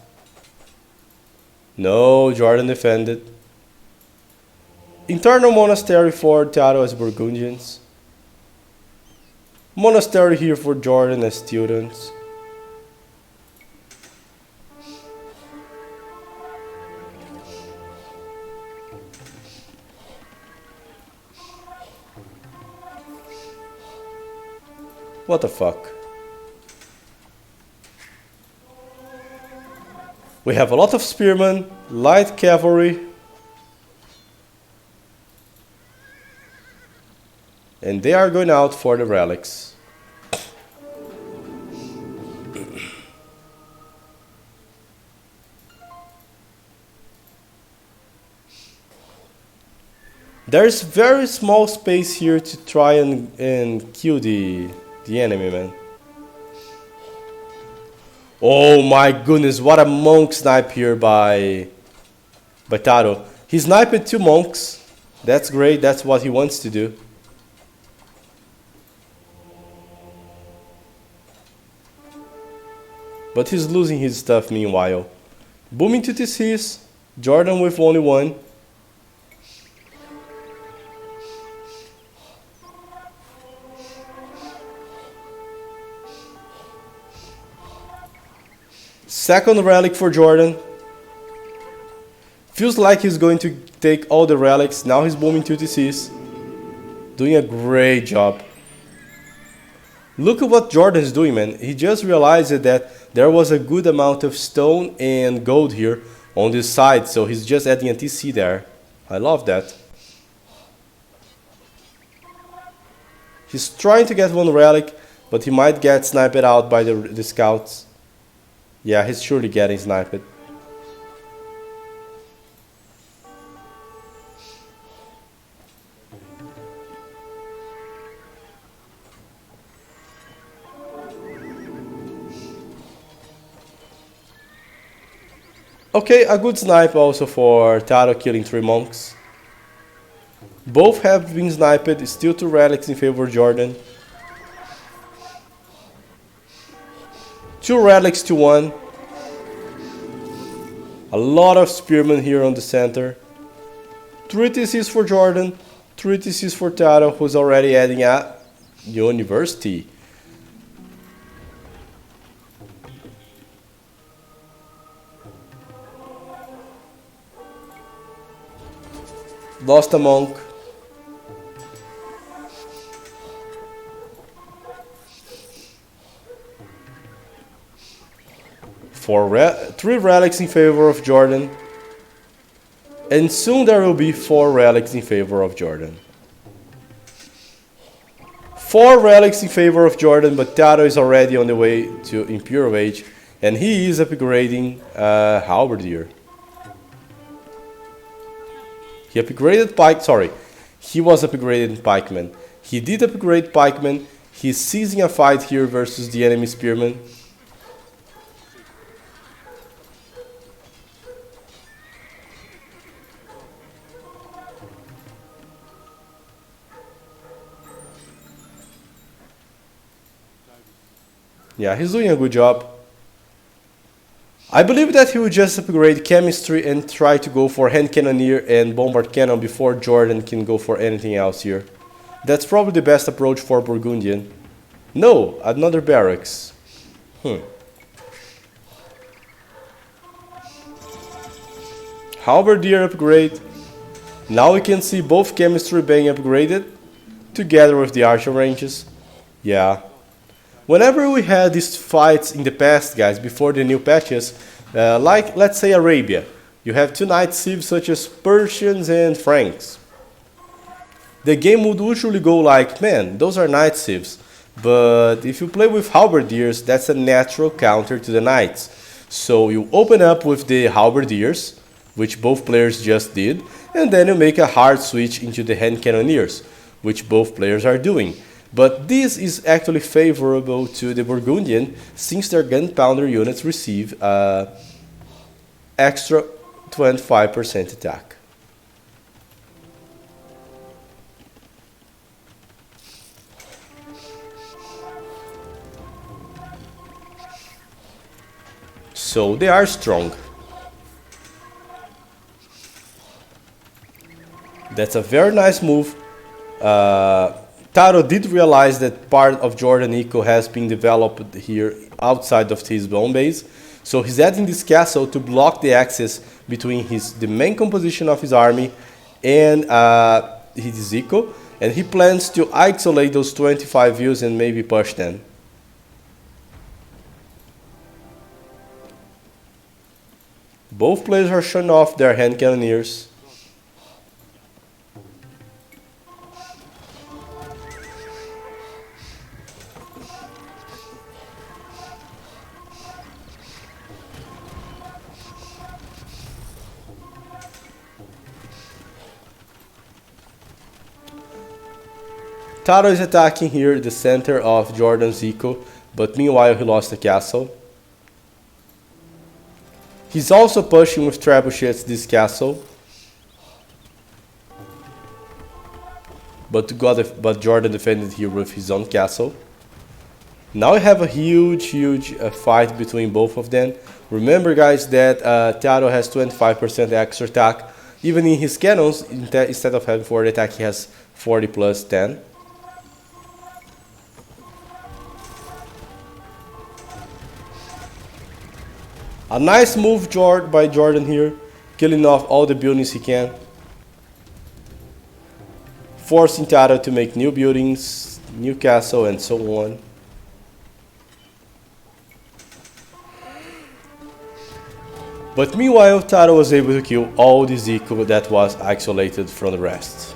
No, Jordan defended. Internal monastery for Tatoh as Burgundians. Monastery here for Jordan as students. What the fuck? We have a lot of spearmen, light cavalry, and they are going out for the relics. There's very small space here to try and kill the enemy, man. Oh my goodness, what a monk snipe here by by Tatoh. He sniped 2 monks. That's great, that's what he wants to do. But he's losing his stuff meanwhile. Booming to TCs, Jordan with only 1. Second relic for Jordan. Feels like he's going to take all the relics. Now he's booming 2 TCs. Doing a great job. Look at what Jordan is doing, man. He just realized that there was a good amount of stone and gold here on this side. So he's just adding a TC there. I love that. He's trying to get 1 relic, but he might get sniped out by the scouts. Yeah, he's surely getting sniped. Okay, a good snipe also for Tatoh killing 3 monks. Both have been sniped, still 2 relics in favor of Jordan. 2 relics to 1. A lot of spearmen here on the center. 3 TCs for Jordan, 3 TCs for Tatoh, who's already adding a university. Lost a monk. Three relics in favor of Jordan. And soon there will be 4 relics in favor of Jordan. 4 relics in favor of Jordan, but Tatoh is already on the way to Imperial Age. And he is upgrading Halberdier. He upgraded Pike, sorry, he was upgraded in Pikeman. He did upgrade Pikeman. He's seizing a fight here versus the enemy Spearman. Yeah, he's doing a good job. I believe that he will just upgrade chemistry and try to go for hand cannoneer and bombard cannon before Jordan can go for anything else here. That's probably the best approach for Burgundian. No, another barracks. Halberdier upgrade. Now we can see both chemistry being upgraded together with the archer ranges. Yeah. Whenever we had these fights in the past, guys, before the new patches, like let's say Arabia, you have 2 knight civs such as Persians and Franks. The game would usually go like, man, those are knight civs, but if you play with halberdiers, that's a natural counter to the knights. So you open up with the halberdiers, which both players just did, and then you make a hard switch into the hand cannoneers, which both players are doing. But this is actually favorable to the Burgundian since their gunpowder units receive extra 25% attack. So they are strong. That's a very nice move. Tatoh did realize that part of Jordan Eco has been developed here outside of his own base, so he's adding this castle to block the access between the main composition of his army and his Eco, and he plans to isolate those 25 views and maybe push them. Both players are showing off their hand cannoneers. Tatoh is attacking here the center of Jordan's eco, but meanwhile he lost the castle. He's also pushing with trebuchets this castle. But Jordan defended here with his own castle. Now we have a huge fight between both of them. Remember guys that Tatoh has 25% extra attack. Even in his cannons, instead of having 40 attack, he has 40 plus 10. A nice move by Jordan here, killing off all the buildings he can. Forcing Tatoh to make new buildings, new castle and so on. But meanwhile, Tatoh was able to kill all this eco that was isolated from the rest.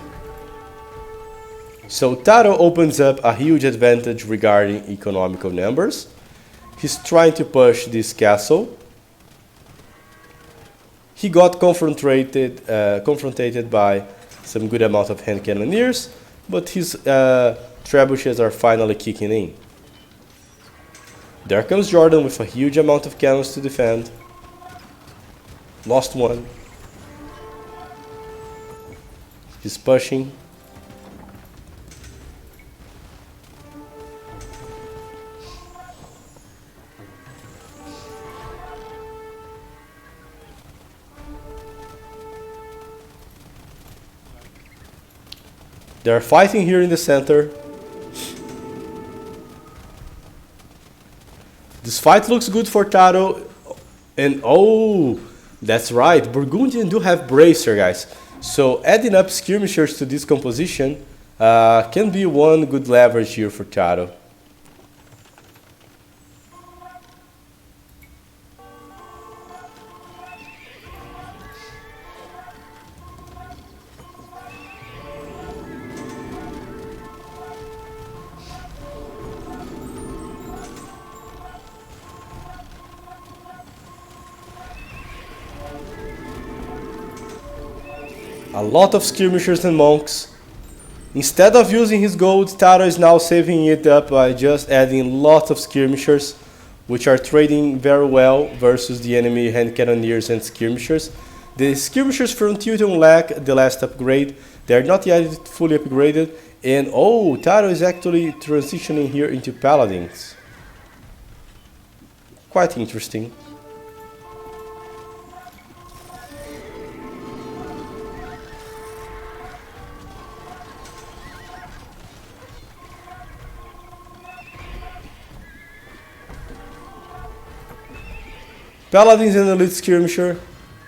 So Tatoh opens up a huge advantage regarding economical numbers. He's trying to push this castle. He got confronted by some good amount of hand cannoneers, but his trebuchets are finally kicking in. There comes Jordan with a huge amount of cannons to defend. Lost one. He's pushing. They're fighting here in the center. This fight looks good for Tatoh. And oh, that's right, Burgundian do have Bracer, guys. So adding up skirmishers to this composition can be one good leverage here for Tatoh. A lot of skirmishers and monks. Instead of using his gold, Tatoh is now saving it up by just adding lots of skirmishers, which are trading very well versus the enemy hand cannoneers and skirmishers. The skirmishers from Teuton lack the last upgrade. They are not yet fully upgraded. And oh, Tatoh is actually transitioning here into paladins. Quite interesting. Paladins and elite skirmisher.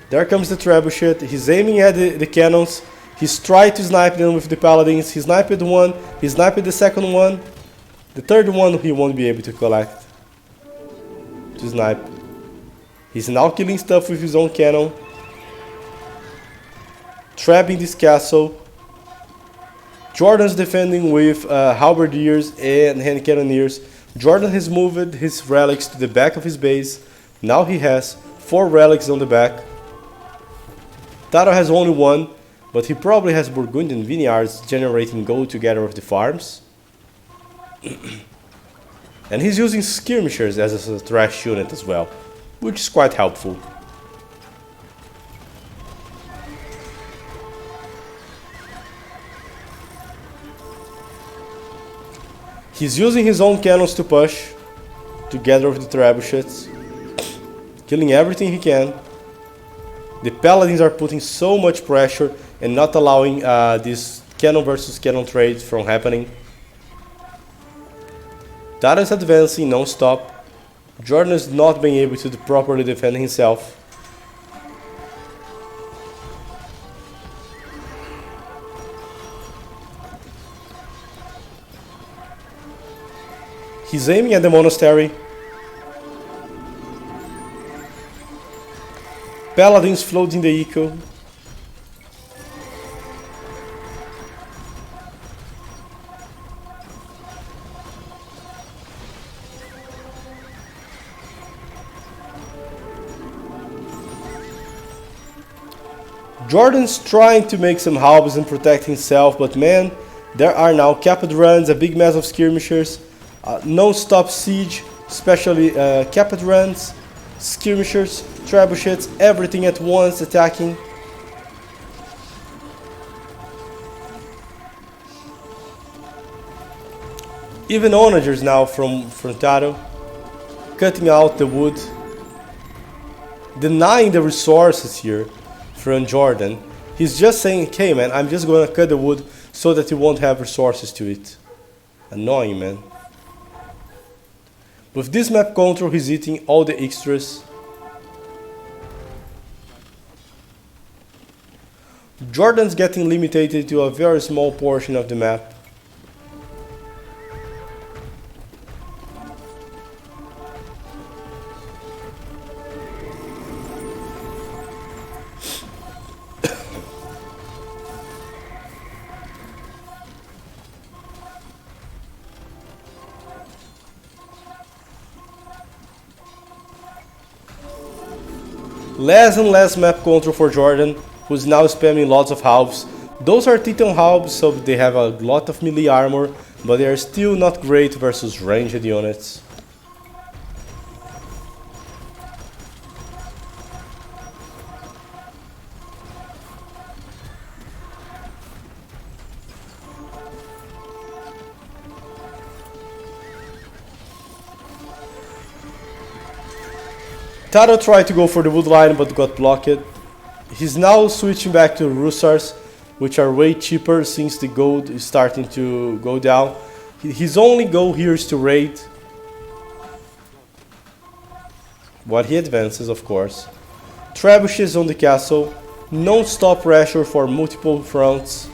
There comes the trebuchet. He's aiming at the cannons. He's trying to snipe them with the paladins. He sniped one. He sniped the second one. The third one he won't be able to collect. To snipe. He's now killing stuff with his own cannon. Trapping this castle. Jordan's defending with halberdiers and hand cannoneers. Jordan has moved his relics to the back of his base. Now he has 4 relics on the back. Tatoh has only 1, but he probably has Burgundian vineyards generating gold together with the farms. And he's using skirmishers as a trash unit as well, which is quite helpful. He's using his own cannons to push, together with the trebuchets. Killing everything he can. The paladins are putting so much pressure and not allowing this cannon versus cannon trade from happening. Tatoh is advancing non-stop. Jordan is not being able to properly defend himself. He's aiming at the monastery. Paladins floating the eco. Jordan's trying to make some halbs and protect himself, but man, there are now capped runs, a big mass of skirmishers, non-stop siege, especially capped runs. skirmishers, trebuchets, everything at once attacking. Even onagers now from Tatoh, cutting out the wood, denying the resources here from Jordan. He's just saying, okay man, I'm just gonna cut the wood so that you won't have resources to it. Annoying, man. With this map control, he's eating all the extras. Jordan's getting limited to a very small portion of the map. Less and less map control for Jordan, who's now spamming lots of halves. Those are Titan halves, so they have a lot of melee armor, but they are still not great versus ranged units. Tatoh tried to go for the wood line but got blocked. He's now switching back to Russars, which are way cheaper since the gold is starting to go down. His only goal here is to raid. While he advances, of course. Trebuchets on the castle. Non-stop pressure for multiple fronts.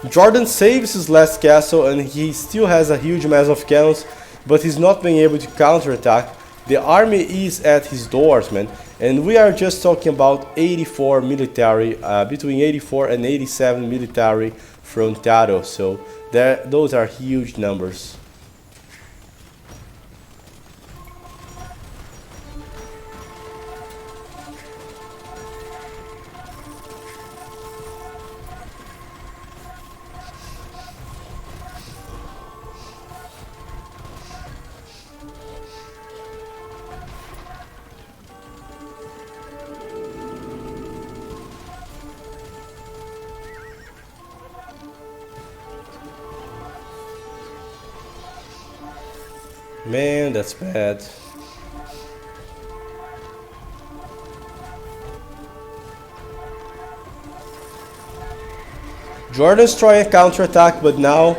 Jordan saves his last castle and he still has a huge mass of cannons, but he's not being able to counterattack. The army is at his doors, man, and we are just talking about 84 military, between 84 and 87 military from Tatoh, so those are huge numbers. Man, that's bad. Jordan's trying to counterattack, but now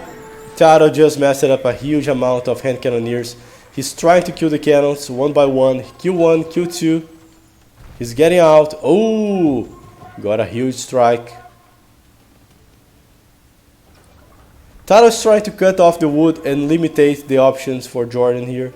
Tatoh just messed up a huge amount of hand cannoneers. He's trying to kill the cannons one by one. Kill one, kill two. He's getting out. Oh, got a huge strike. Tatoh's trying to cut off the wood and limitate the options for Jordan here.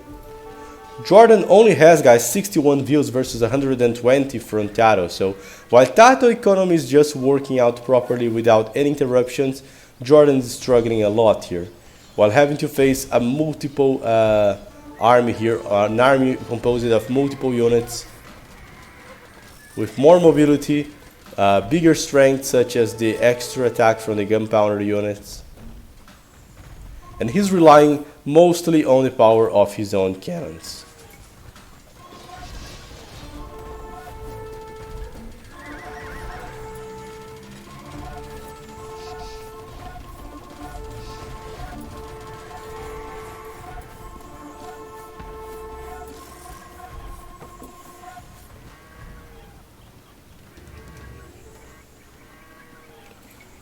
Jordan only has, guys, 61 views versus 120 from Tatoh. So while Tatoh economy is just working out properly without any interruptions, Jordan is struggling a lot here, while having to face a multiple army here, an army composed of multiple units with more mobility, bigger strength, such as the extra attack from the gunpowder units. And he's relying mostly on the power of his own cannons.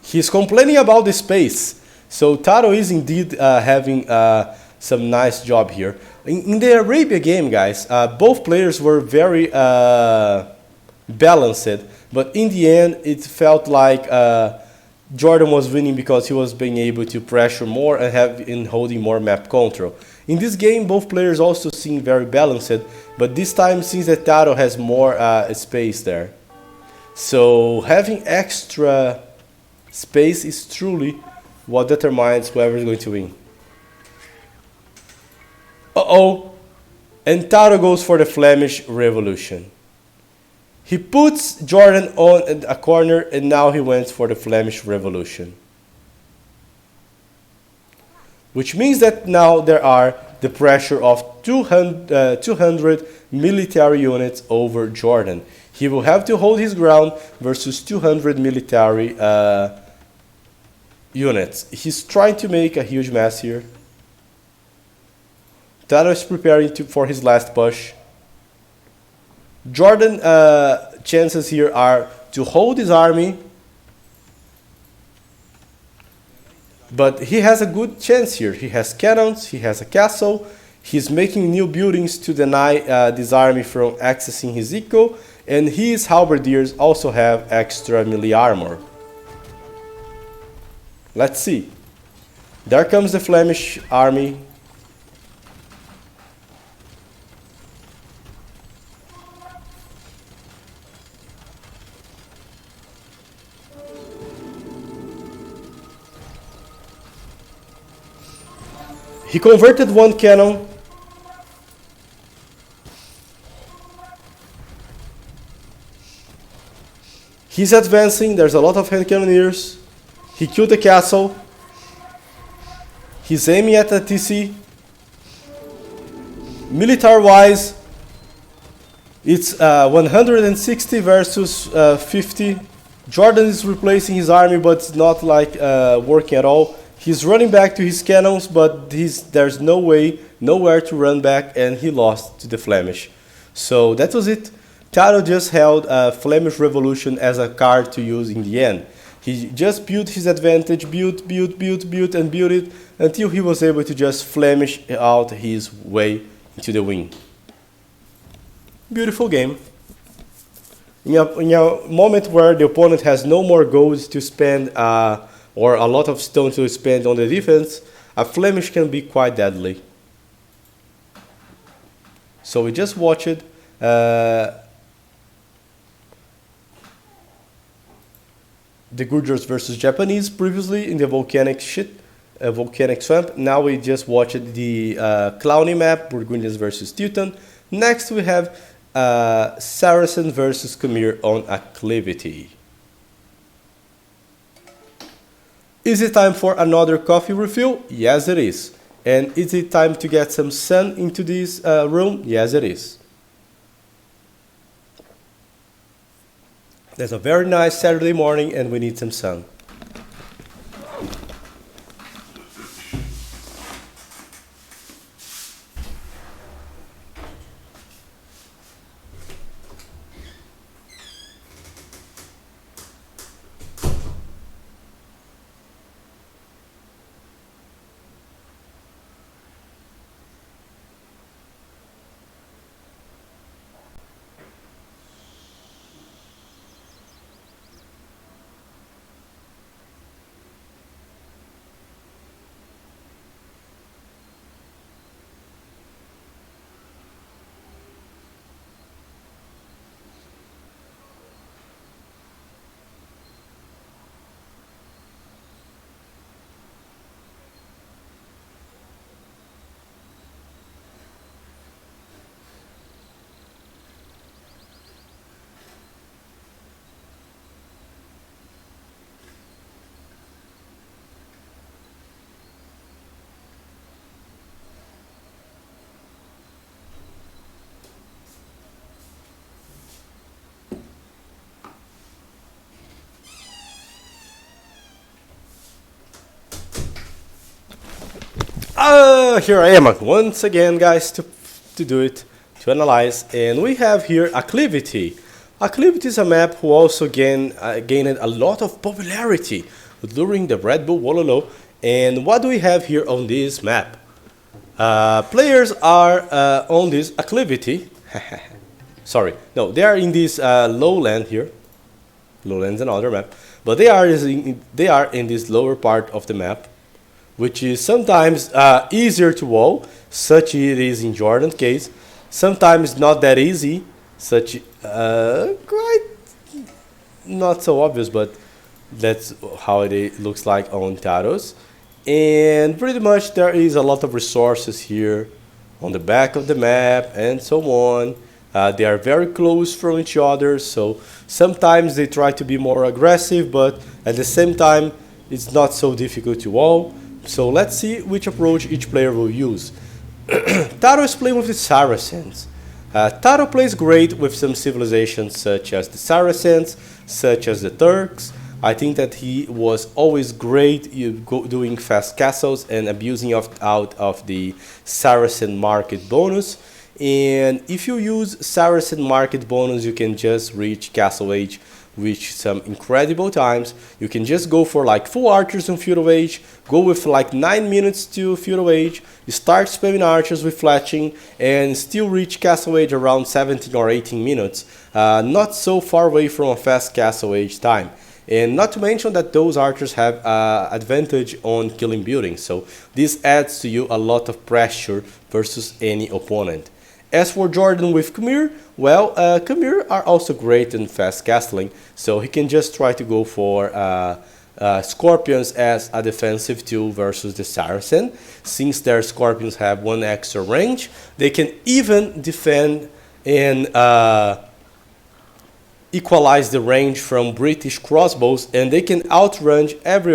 He's complaining about the space. So Tatoh is indeed having some nice job here. In the Arabia game, guys, both players were very balanced, but in the end it felt like Jordan was winning because he was being able to pressure more and holding more map control. In this game, both players also seem very balanced, but this time seems that Tatoh has more space there. So having extra space is truly what determines whoever is going to win. Uh-oh. And Tatoh goes for the Flemish Revolution. He puts Jordan on a corner and now he went for the Flemish Revolution. Which means that now there are the pressure of 200 military units over Jordan. He will have to hold his ground versus 200 military units. He's trying to make a huge mess here. Tatoh is preparing for his last push. Jordan chances here are to hold his army, but he has a good chance here. He has cannons, he has a castle, he's making new buildings to deny this army from accessing his eco, and his halberdiers also have extra melee armor. Let's see. There comes the Flemish army. He converted one cannon. He's advancing. There's a lot of hand cannoneers. He killed the castle. He's aiming at the TC. Military-wise, it's 160 versus 50. Jordan is replacing his army, but it's not like working at all. He's running back to his cannons, but there's nowhere to run back, and he lost to the Flemish. So that was it. Tatoh just held Flemish Revolution as a card to use in the end. He just built his advantage, built it, until he was able to just Flemish out his way into the win. Beautiful game. In a moment where the opponent has no more gold to spend, or a lot of stone to spend on the defense, a Flemish can be quite deadly. So we just watched the Gurjars versus Japanese previously in the volcanic swamp. Now we just watched the Clowny map, Burgundians versus Teuton. Next we have Saracen versus Khmer on Acclivity. Is it time for another coffee refill? Yes, it is. And is it time to get some sun into this room? Yes, it is. There's a very nice Saturday morning and we need some sun. Here I am once again, guys, to do it, to analyze, and we have here Acclivity. Acclivity is a map who also gained a lot of popularity during the Red Bull Wololo. And what do we have here on this map? Players are on this Acclivity. Sorry, no, they are in this lowland here. Lowland's another map, but they are in this lower part of the map, which is sometimes easier to wall, such it is in Jordan's case. Sometimes not that easy, such quite not so obvious, but that's how it looks like on Tatoh's. And pretty much there is a lot of resources here on the back of the map and so on. They are very close from each other, so sometimes they try to be more aggressive, but at the same time it's not so difficult to wall. So let's see which approach each player will use. Tatoh is playing with the Saracens. Tatoh plays great with some civilizations such as the Saracens, such as the Turks. I think that he was always great doing fast castles and abusing out of the Saracen market bonus. And if you use Saracen market bonus, you can just reach Castle Age with some incredible times. You can just go for like full archers on feudal age, go with like 9 minutes to feudal age, start spamming archers with fletching, and still reach castle age around 17 or 18 minutes. Not so far away from a fast castle age time. And not to mention that those archers have advantage on killing buildings, so this adds to you a lot of pressure versus any opponent. As for Jordan with Khmer, well, Khmer are also great in fast castling, so he can just try to go for Scorpions as a defensive tool versus the Saracen. Since their Scorpions have 1 extra range, they can even defend and equalize the range from British crossbows, and they can outrange every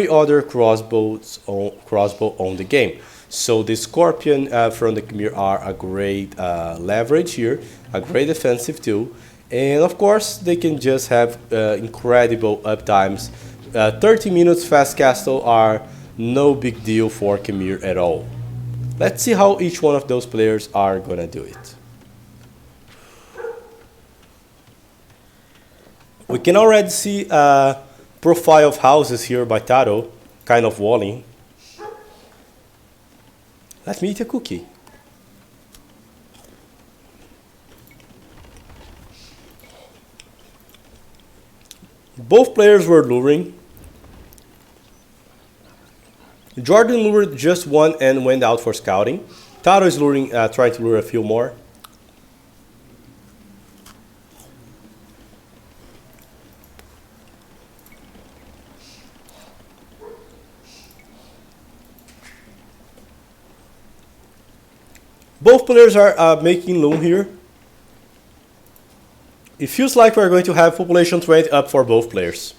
other crossbow on the game. So the Scorpion from the Khmer are a great leverage here, a great defensive tool, and of course they can just have incredible uptimes. 30 minutes fast castle are no big deal for Khmer at all. Let's see how each one of those players are gonna do it. We can already see a profile of houses here by Tatoh, kind of walling. Let me eat a cookie. Both players were luring. Jordan lured just one and went out for scouting. Tatoh is luring, trying to lure a few more. Both players are making loom here. It feels like we're going to have population 20 up for both players.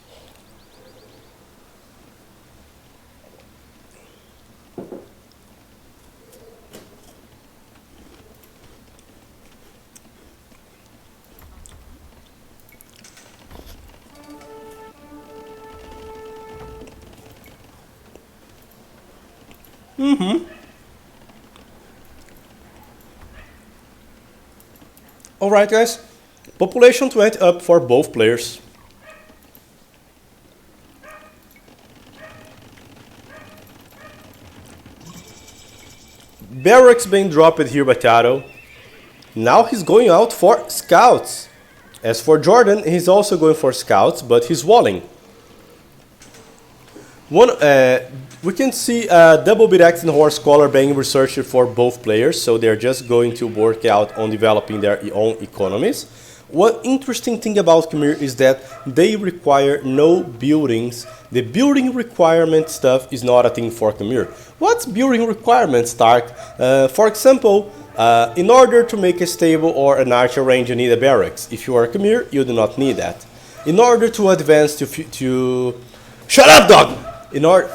Alright guys, population 20 up for both players. Barracks being dropped here by Tatoh. Now he's going out for scouts. As for Jordan, he's also going for scouts, but he's walling. We can see double Birex and horse collar being researched for both players, so they're just going to work out on developing their own economies. One interesting thing about Khmer is that they require no buildings. The building requirement stuff is not a thing for Khmer. What's building requirements, Stark? For example, in order to make a stable or an archer range, you need a barracks. If you are Khmer, you do not need that. In order to advance to shut up, dog! In order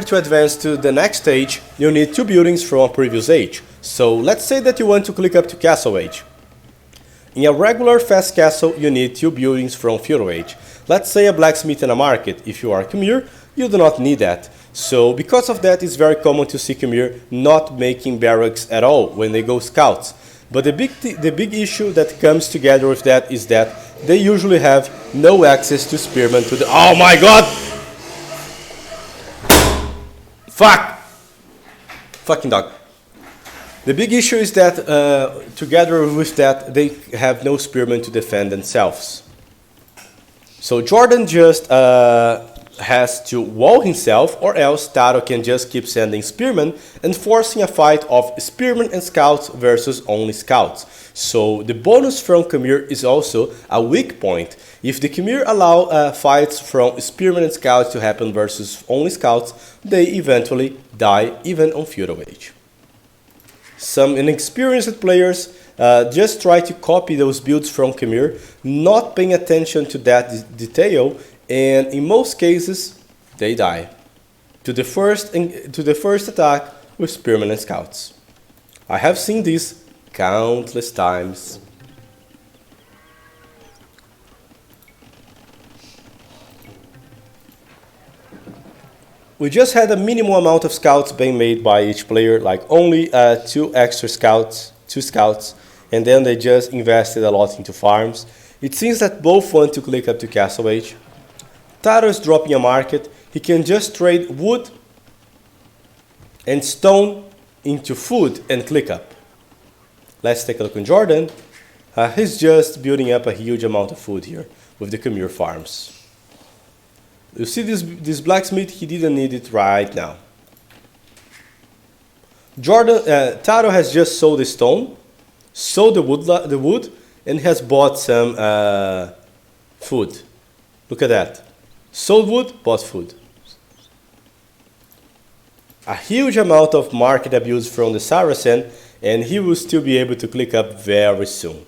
to advance to the next stage, you need 2 buildings from a previous age. So let's say that you want to click up to castle age. In a regular fast castle, you need 2 buildings from feudal age. Let's say a blacksmith and a market. If you are Khmer, you do not need that. So because of that, it's very common to see Khmer not making barracks at all when they go scouts. But the big issue that comes together with that is that they usually have no access to spearmen to the— oh my god! Fuck! Fucking dog. The big issue is that together with that, they have no spearmen to defend themselves. So Jordan just has to wall himself, or else Tatoh can just keep sending spearmen and forcing a fight of spearmen and scouts versus only scouts. So the bonus from Khmer is also a weak point. If the Khmer allow fights from spearmen and scouts to happen versus only scouts, they eventually die even on feudal age. Some inexperienced players just try to copy those builds from Khmer, not paying attention to that detail, and in most cases, they die. to the first attack with spearmen and scouts. I have seen this countless times. We just had a minimal amount of scouts being made by each player, like only two scouts, and then they just invested a lot into farms. It seems that both want to click up to Castle Age. Tatoh is dropping a market. He can just trade wood and stone into food and click up. Let's take a look on Jordan. He's just building up a huge amount of food here with the Khmer farms. You see this blacksmith, he didn't need it right now. Tatoh has just sold the stone, sold the wood, and has bought some food. Look at that. Sold wood, bought food. A huge amount of market abuse from the Saracen, and he will still be able to click up very soon.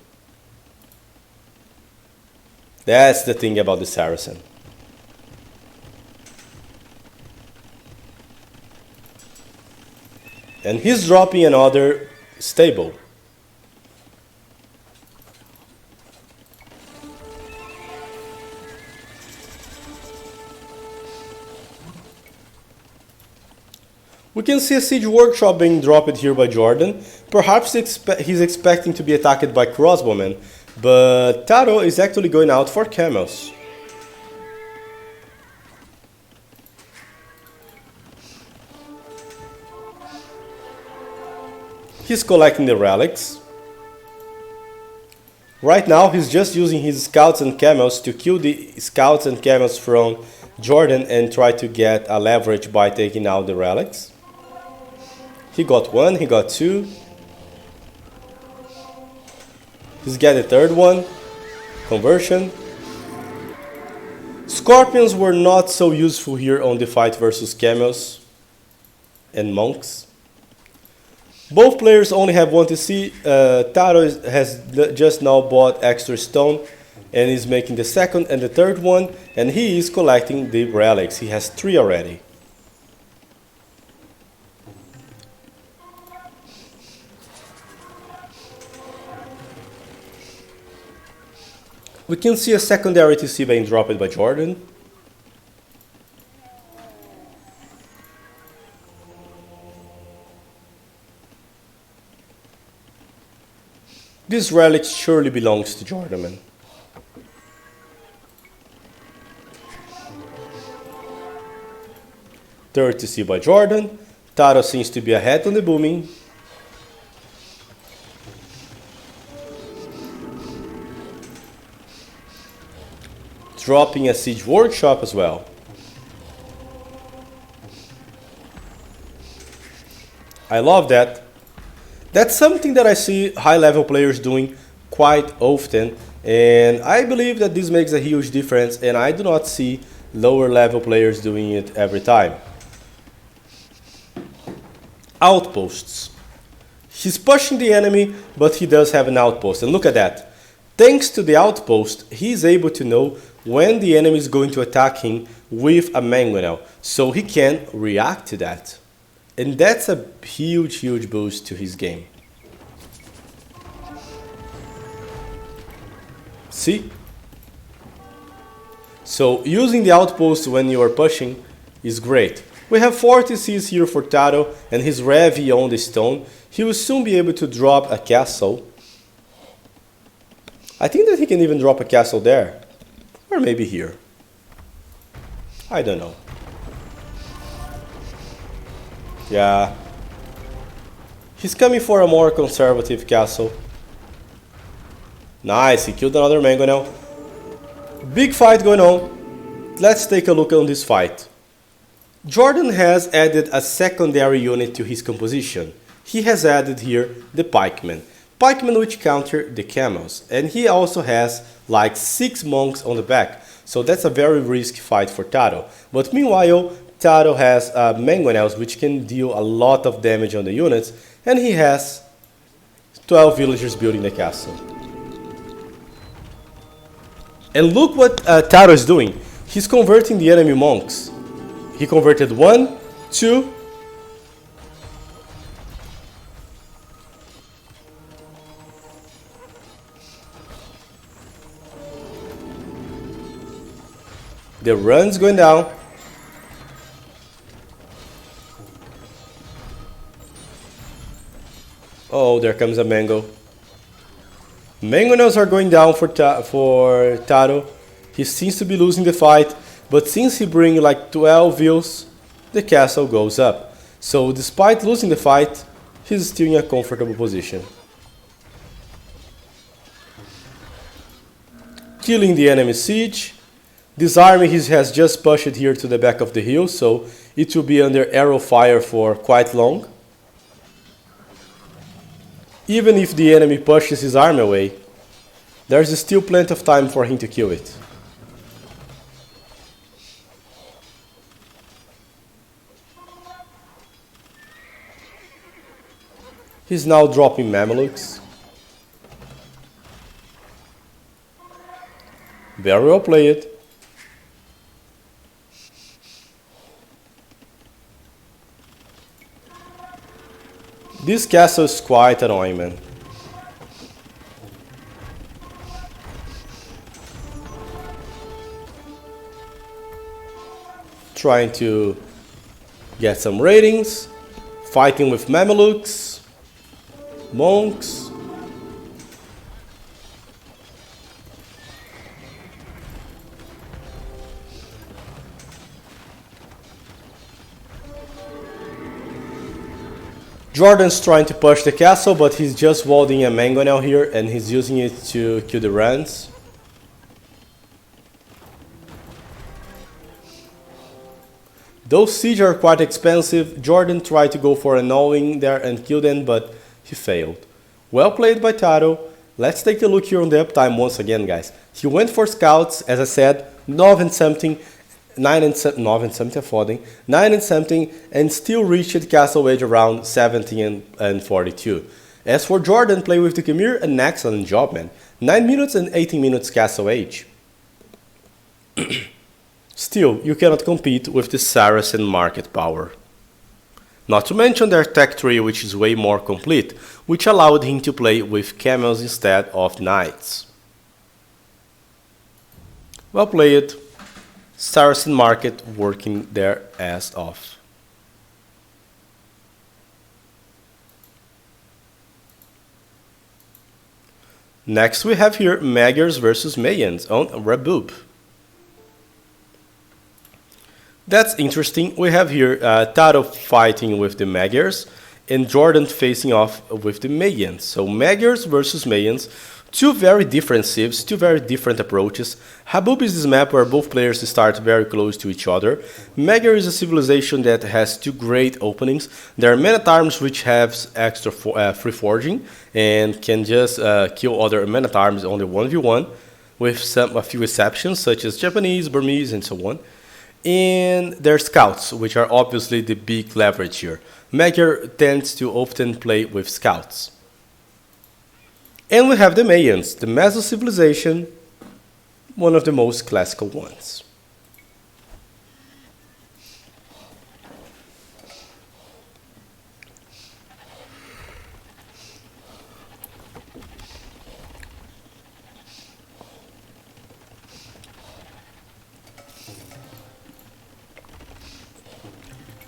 That's the thing about the Saracen. And he's dropping another stable. We can see a siege workshop being dropped here by Jordan. Perhaps he's expecting to be attacked by crossbowmen, but Tatoh is actually going out for camels. He's collecting the relics. Right now he's just using his scouts and camels to kill the scouts and camels from Jordan and try to get a leverage by taking out the relics. He got one, he got two. He's got the third one. Conversion. Scorpions were not so useful here on the fight versus camels and monks. Both players only have one to see. Tatoh has just now bought extra stone and is making the second and the third one, and he is collecting the relics. He has 3 already. We can see a secondary TC being dropped by Jordan. This relic surely belongs to Jordan, man. Third TC by Jordan. Tatoh seems to be ahead on the booming. Dropping a siege workshop as well. I love that. That's something that I see high level players doing quite often, and I believe that this makes a huge difference, and I do not see lower level players doing it every time. Outposts. He's pushing the enemy, but he does have an outpost, and look at that. Thanks to the outpost, he's able to know when the enemy is going to attack him with a mangonel, so he can react to that. And that's a huge boost to his game. See? So using the outpost when you are pushing is great. We have 4 TCs here for Tatoh, and he's heavy on the stone. He will soon be able to drop a castle. I think that he can even drop a castle there. Or maybe here. I don't know. Yeah. He's coming for a more conservative castle. Nice, he killed another mangonel. Big fight going on. Let's take a look on this fight. Jordan has added a secondary unit to his composition. He has added here the pikemen. Pikemen which counter the camels. And he also has like 6 monks on the back. So that's a very risky fight for Tatoh. But meanwhile, Tatoh has mangonels which can deal a lot of damage on the units, and he has 12 villagers building the castle. And look what Tatoh is doing. He's converting the enemy monks. He converted 1, 2. The run's going down. Oh, there comes a mango. Mangonels are going down for Tatoh. He seems to be losing the fight, but since he brings like 12 views, the castle goes up. So despite losing the fight, he's still in a comfortable position. Killing the enemy siege. This army has just pushed here to the back of the hill, so it will be under arrow fire for quite long. Even if the enemy pushes his army away, there's still plenty of time for him to kill it. He's now dropping Mamelukes. Very well played. This castle is quite annoying, man. Trying to get some ratings, fighting with Mamelukes, monks. Jordan's trying to push the castle, but he's just wielding a mangonel here and he's using it to kill the Rans. Those siege are quite expensive. Jordan tried to go for an all-in there and kill them, but he failed. Well played by Tatoh. Let's take a look here on the uptime once again, guys. He went for scouts, as I said, 9 and something, and still reached castle age around 17 and 42. As for Jordan, play with the Khmer, an excellent job, man. 9 minutes and 18 minutes castle age. Still, you cannot compete with the Saracen market power. Not to mention their tech tree, which is way more complete, which allowed him to play with camels instead of knights. Well played. Saracen market working their ass off. Next we have here Magyars versus Mayans on Rabub. That's interesting. We have here Tatoh fighting with the Magyars and Jordan facing off with the Mayans. So Magyars versus Mayans, two very different civs, two very different approaches. Habub is this map where both players start very close to each other. Magyar is a civilization that has two great openings. There are men-at-arms which have extra free forging and can just kill other men-at-arms on the 1v1 with a few exceptions such as Japanese, Burmese and so on. And their scouts, which are obviously the big leverage here. Magyar tends to often play with scouts. And we have the Mayans, the Meso civilization, one of the most classical ones.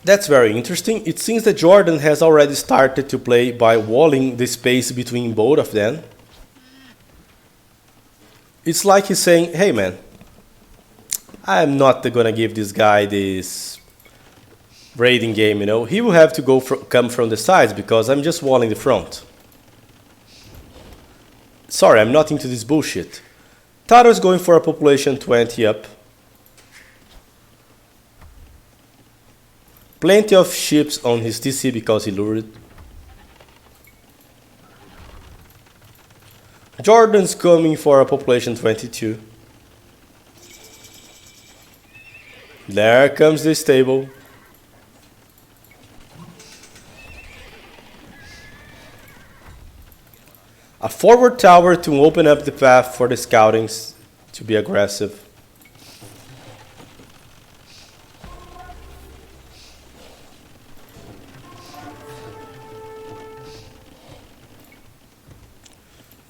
That's very interesting. It seems that Jordan has already started to play by walling the space between both of them. It's like he's saying, hey man, I'm not gonna give this guy this raiding game, you know. He will have to come from the sides because I'm just walling the front. Sorry, I'm not into this bullshit. Tatoh is going for a population 20 up. Plenty of ships on his TC because he lured. Jordan's coming for a population 22. There comes the stable. A forward tower to open up the path for the scoutings to be aggressive.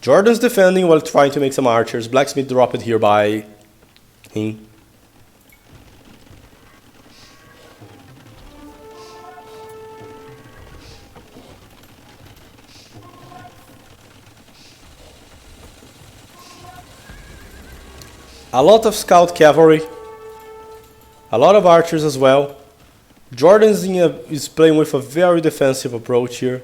Jordan's defending while trying to make some archers. Blacksmith dropped here by him. A lot of scout cavalry, a lot of archers as well. Jordan is playing with a very defensive approach here.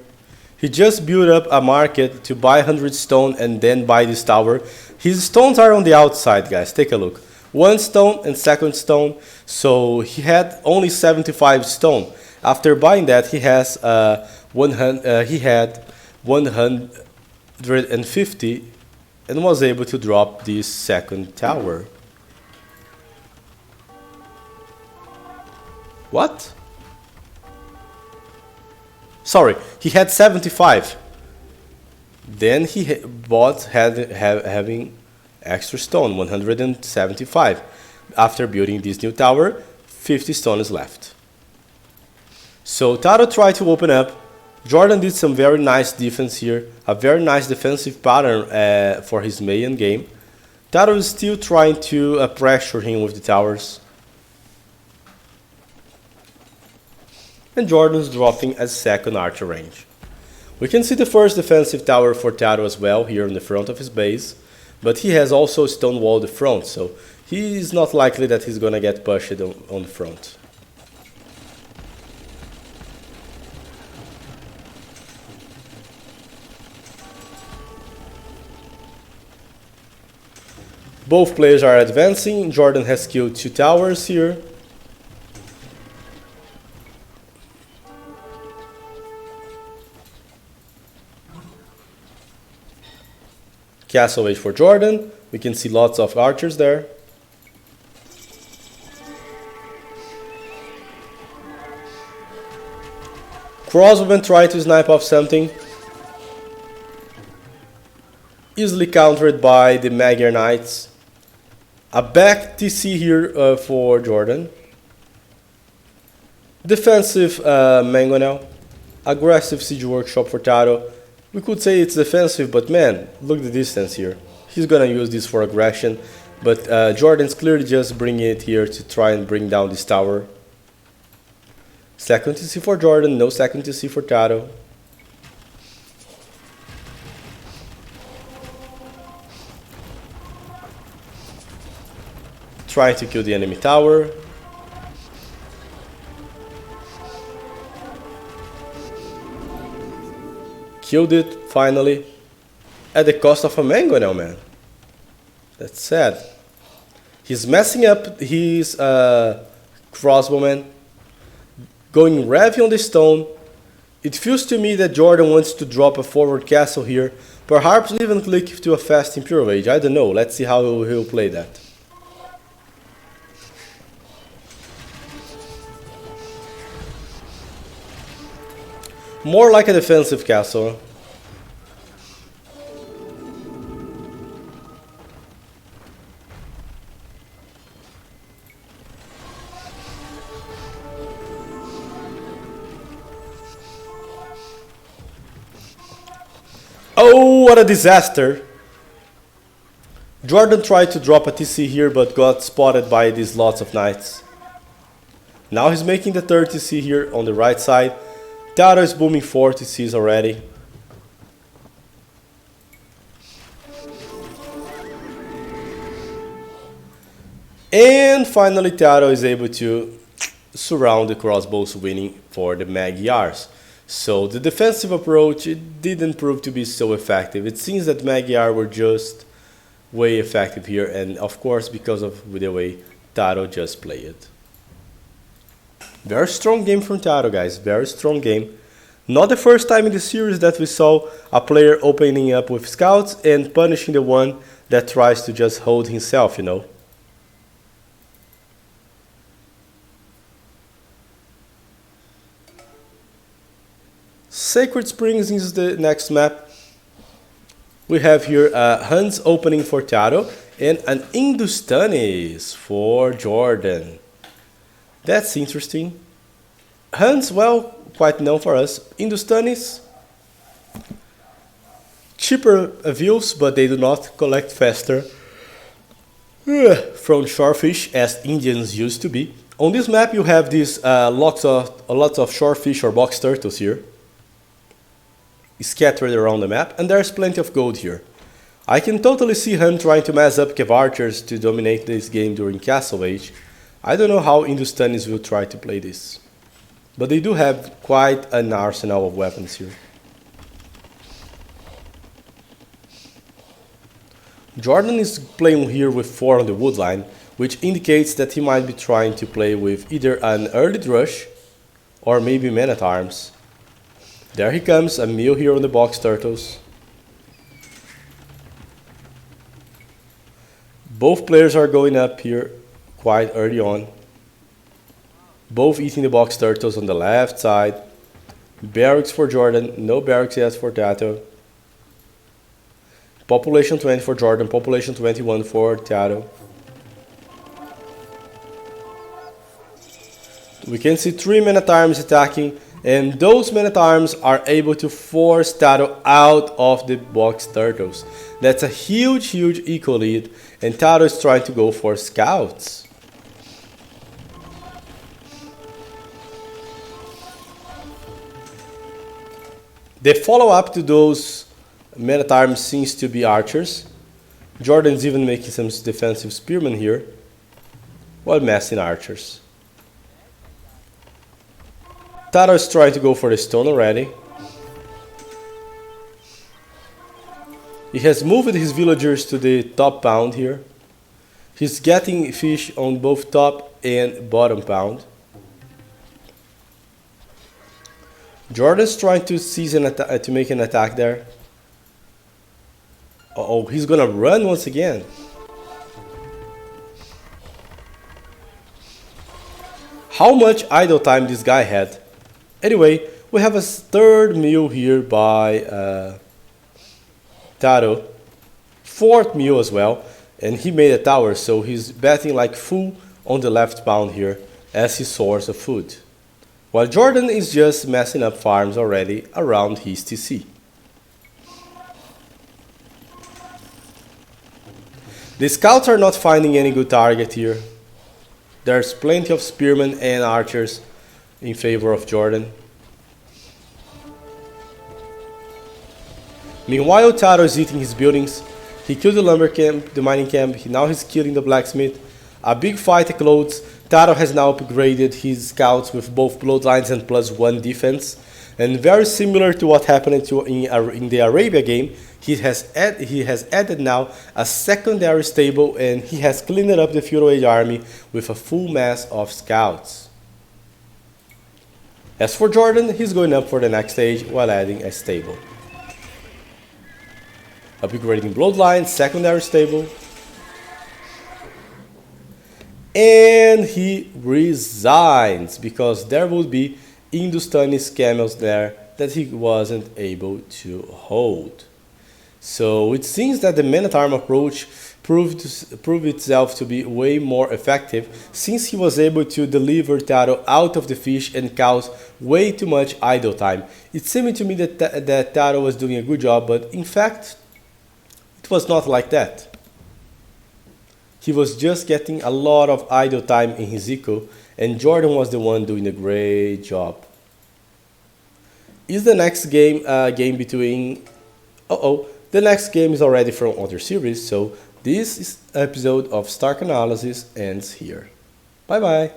He just built up a market to buy 100 stone and then buy this tower. His stones are on the outside, guys. Take a look. 1 stone and 2nd stone. So he had only 75 stone. After buying that, he has he had 150 and was able to drop this 2nd tower. What? Sorry, he had 75. Then he bought having extra stone, 175. After building this new tower, 50 stone is left. So Tatoh tried to open up. Jordan did some very nice defense here, a very nice defensive pattern for his main game. Tatoh is still trying to pressure him with the towers. And Jordan's dropping a 2nd archer range. We can see the first defensive tower for Tatoh as well here in the front of his base, but he has also stonewalled the front, so he is not likely that he's gonna get pushed on the front. Both players are advancing. Jordan has killed 2 towers here. Castle age for Jordan. We can see lots of archers there. Crossbowman tried to snipe off something. Easily countered by the Magyar Knights. A back TC here for Jordan. Defensive Mangonel. Aggressive Siege Workshop for Tatoh. We could say it's defensive, but man, look at the distance here. He's gonna use this for aggression, but Jordan's clearly just bringing it here to try and bring down this tower. 2nd TC for Jordan, no 2nd TC for Tatoh. Trying to kill the enemy tower. Killed it, finally. At the cost of a mangonel, man. That's sad. He's messing up his crossbowman. Going heavy on the stone. It feels to me that Jordan wants to drop a forward castle here. Perhaps even click to a fast Imperial Age. I don't know. Let's see how he'll play that. More like a defensive castle. Oh, what a disaster! Jordan tried to drop a TC here but got spotted by these lots of knights. Now he's making the 3rd TC here on the right side. Tatoh is booming 4 TCs already. And finally Tatoh is able to surround the crossbows, winning for the Magyars. So the defensive approach, it didn't prove to be so effective. It seems that Magyar were just way effective here, and of course because of the way Tatoh just played it. Very strong game from Tatoh, guys. Very strong game. Not the first time in the series that we saw a player opening up with scouts and punishing the one that tries to just hold himself, you know. Sacred Springs is the next map. We have here Huns opening for Tatoh and an Hindustanis for Jordan. That's interesting. Huns, well, quite known for us. Hindustanis, cheaper views, but they do not collect faster from shorefish as Indians used to be. On this map you have these lots of shorefish or box turtles here scattered around the map, and there's plenty of gold here. I can totally see him trying to mess up Cav archers to dominate this game during Castle Age. I don't know how Hindustanis will try to play this, but they do have quite an arsenal of weapons here. Jordan is playing here with 4 on the wood line, which indicates that he might be trying to play with either an early drush or maybe men-at-arms. There he comes, a mill here on the box turtles. Both players are going up here quite early on. Both eating the box turtles on the left side. Barracks for Jordan, no barracks yet for Tatoh. Population 20 for Jordan, population 21 for Tatoh. We can see 3 men-at-arms attacking, and those men-at-arms are able to force Tatoh out of the box turtles. That's a huge eco lead, and Tatoh is trying to go for scouts. The follow-up to those men-at-arms seems to be archers. Jordan's even making some defensive spearmen here, while massing archers. Tatoh is trying to go for the stone already. He has moved his villagers to the top pound here. He's getting fish on both top and bottom pound. Jordan's trying to seize to make an attack there. Uh-oh, he's gonna run once again. How much idle time this guy had. Anyway, we have a 3rd mill here by Tatoh. 4th mill as well, and he made a tower, so he's betting like full on the left pound here as his source of food. While Jordan is just messing up farms already around his TC. The scouts are not finding any good target here. There's plenty of spearmen and archers in favor of Jordan. Meanwhile, Tatoh is eating his buildings. He killed the lumber camp, the mining camp, now he's killing the blacksmith. A big fight explodes. Tatoh has now upgraded his scouts with both bloodlines and +1 defense. And very similar to what happened in the Arabia game, he has added now a secondary stable, and he has cleaned up the feudal age army with a full mass of scouts. As for Jordan, he's going up for the next stage while adding a stable. Upgrading bloodline, secondary stable. And he resigns because there would be Hindustani camels there that he wasn't able to hold. So it seems that the men-at-arm approach proved itself to be way more effective, since he was able to deliver Tatoh out of the fish and cause way too much idle time. It seemed to me that Tatoh was doing a good job, but in fact it was not like that. He was just getting a lot of idle time in his eco, and Jordan was the one doing a great job. Is the next game game between... The next game is already from other series, so this episode of st4rk Analysis ends here. Bye bye!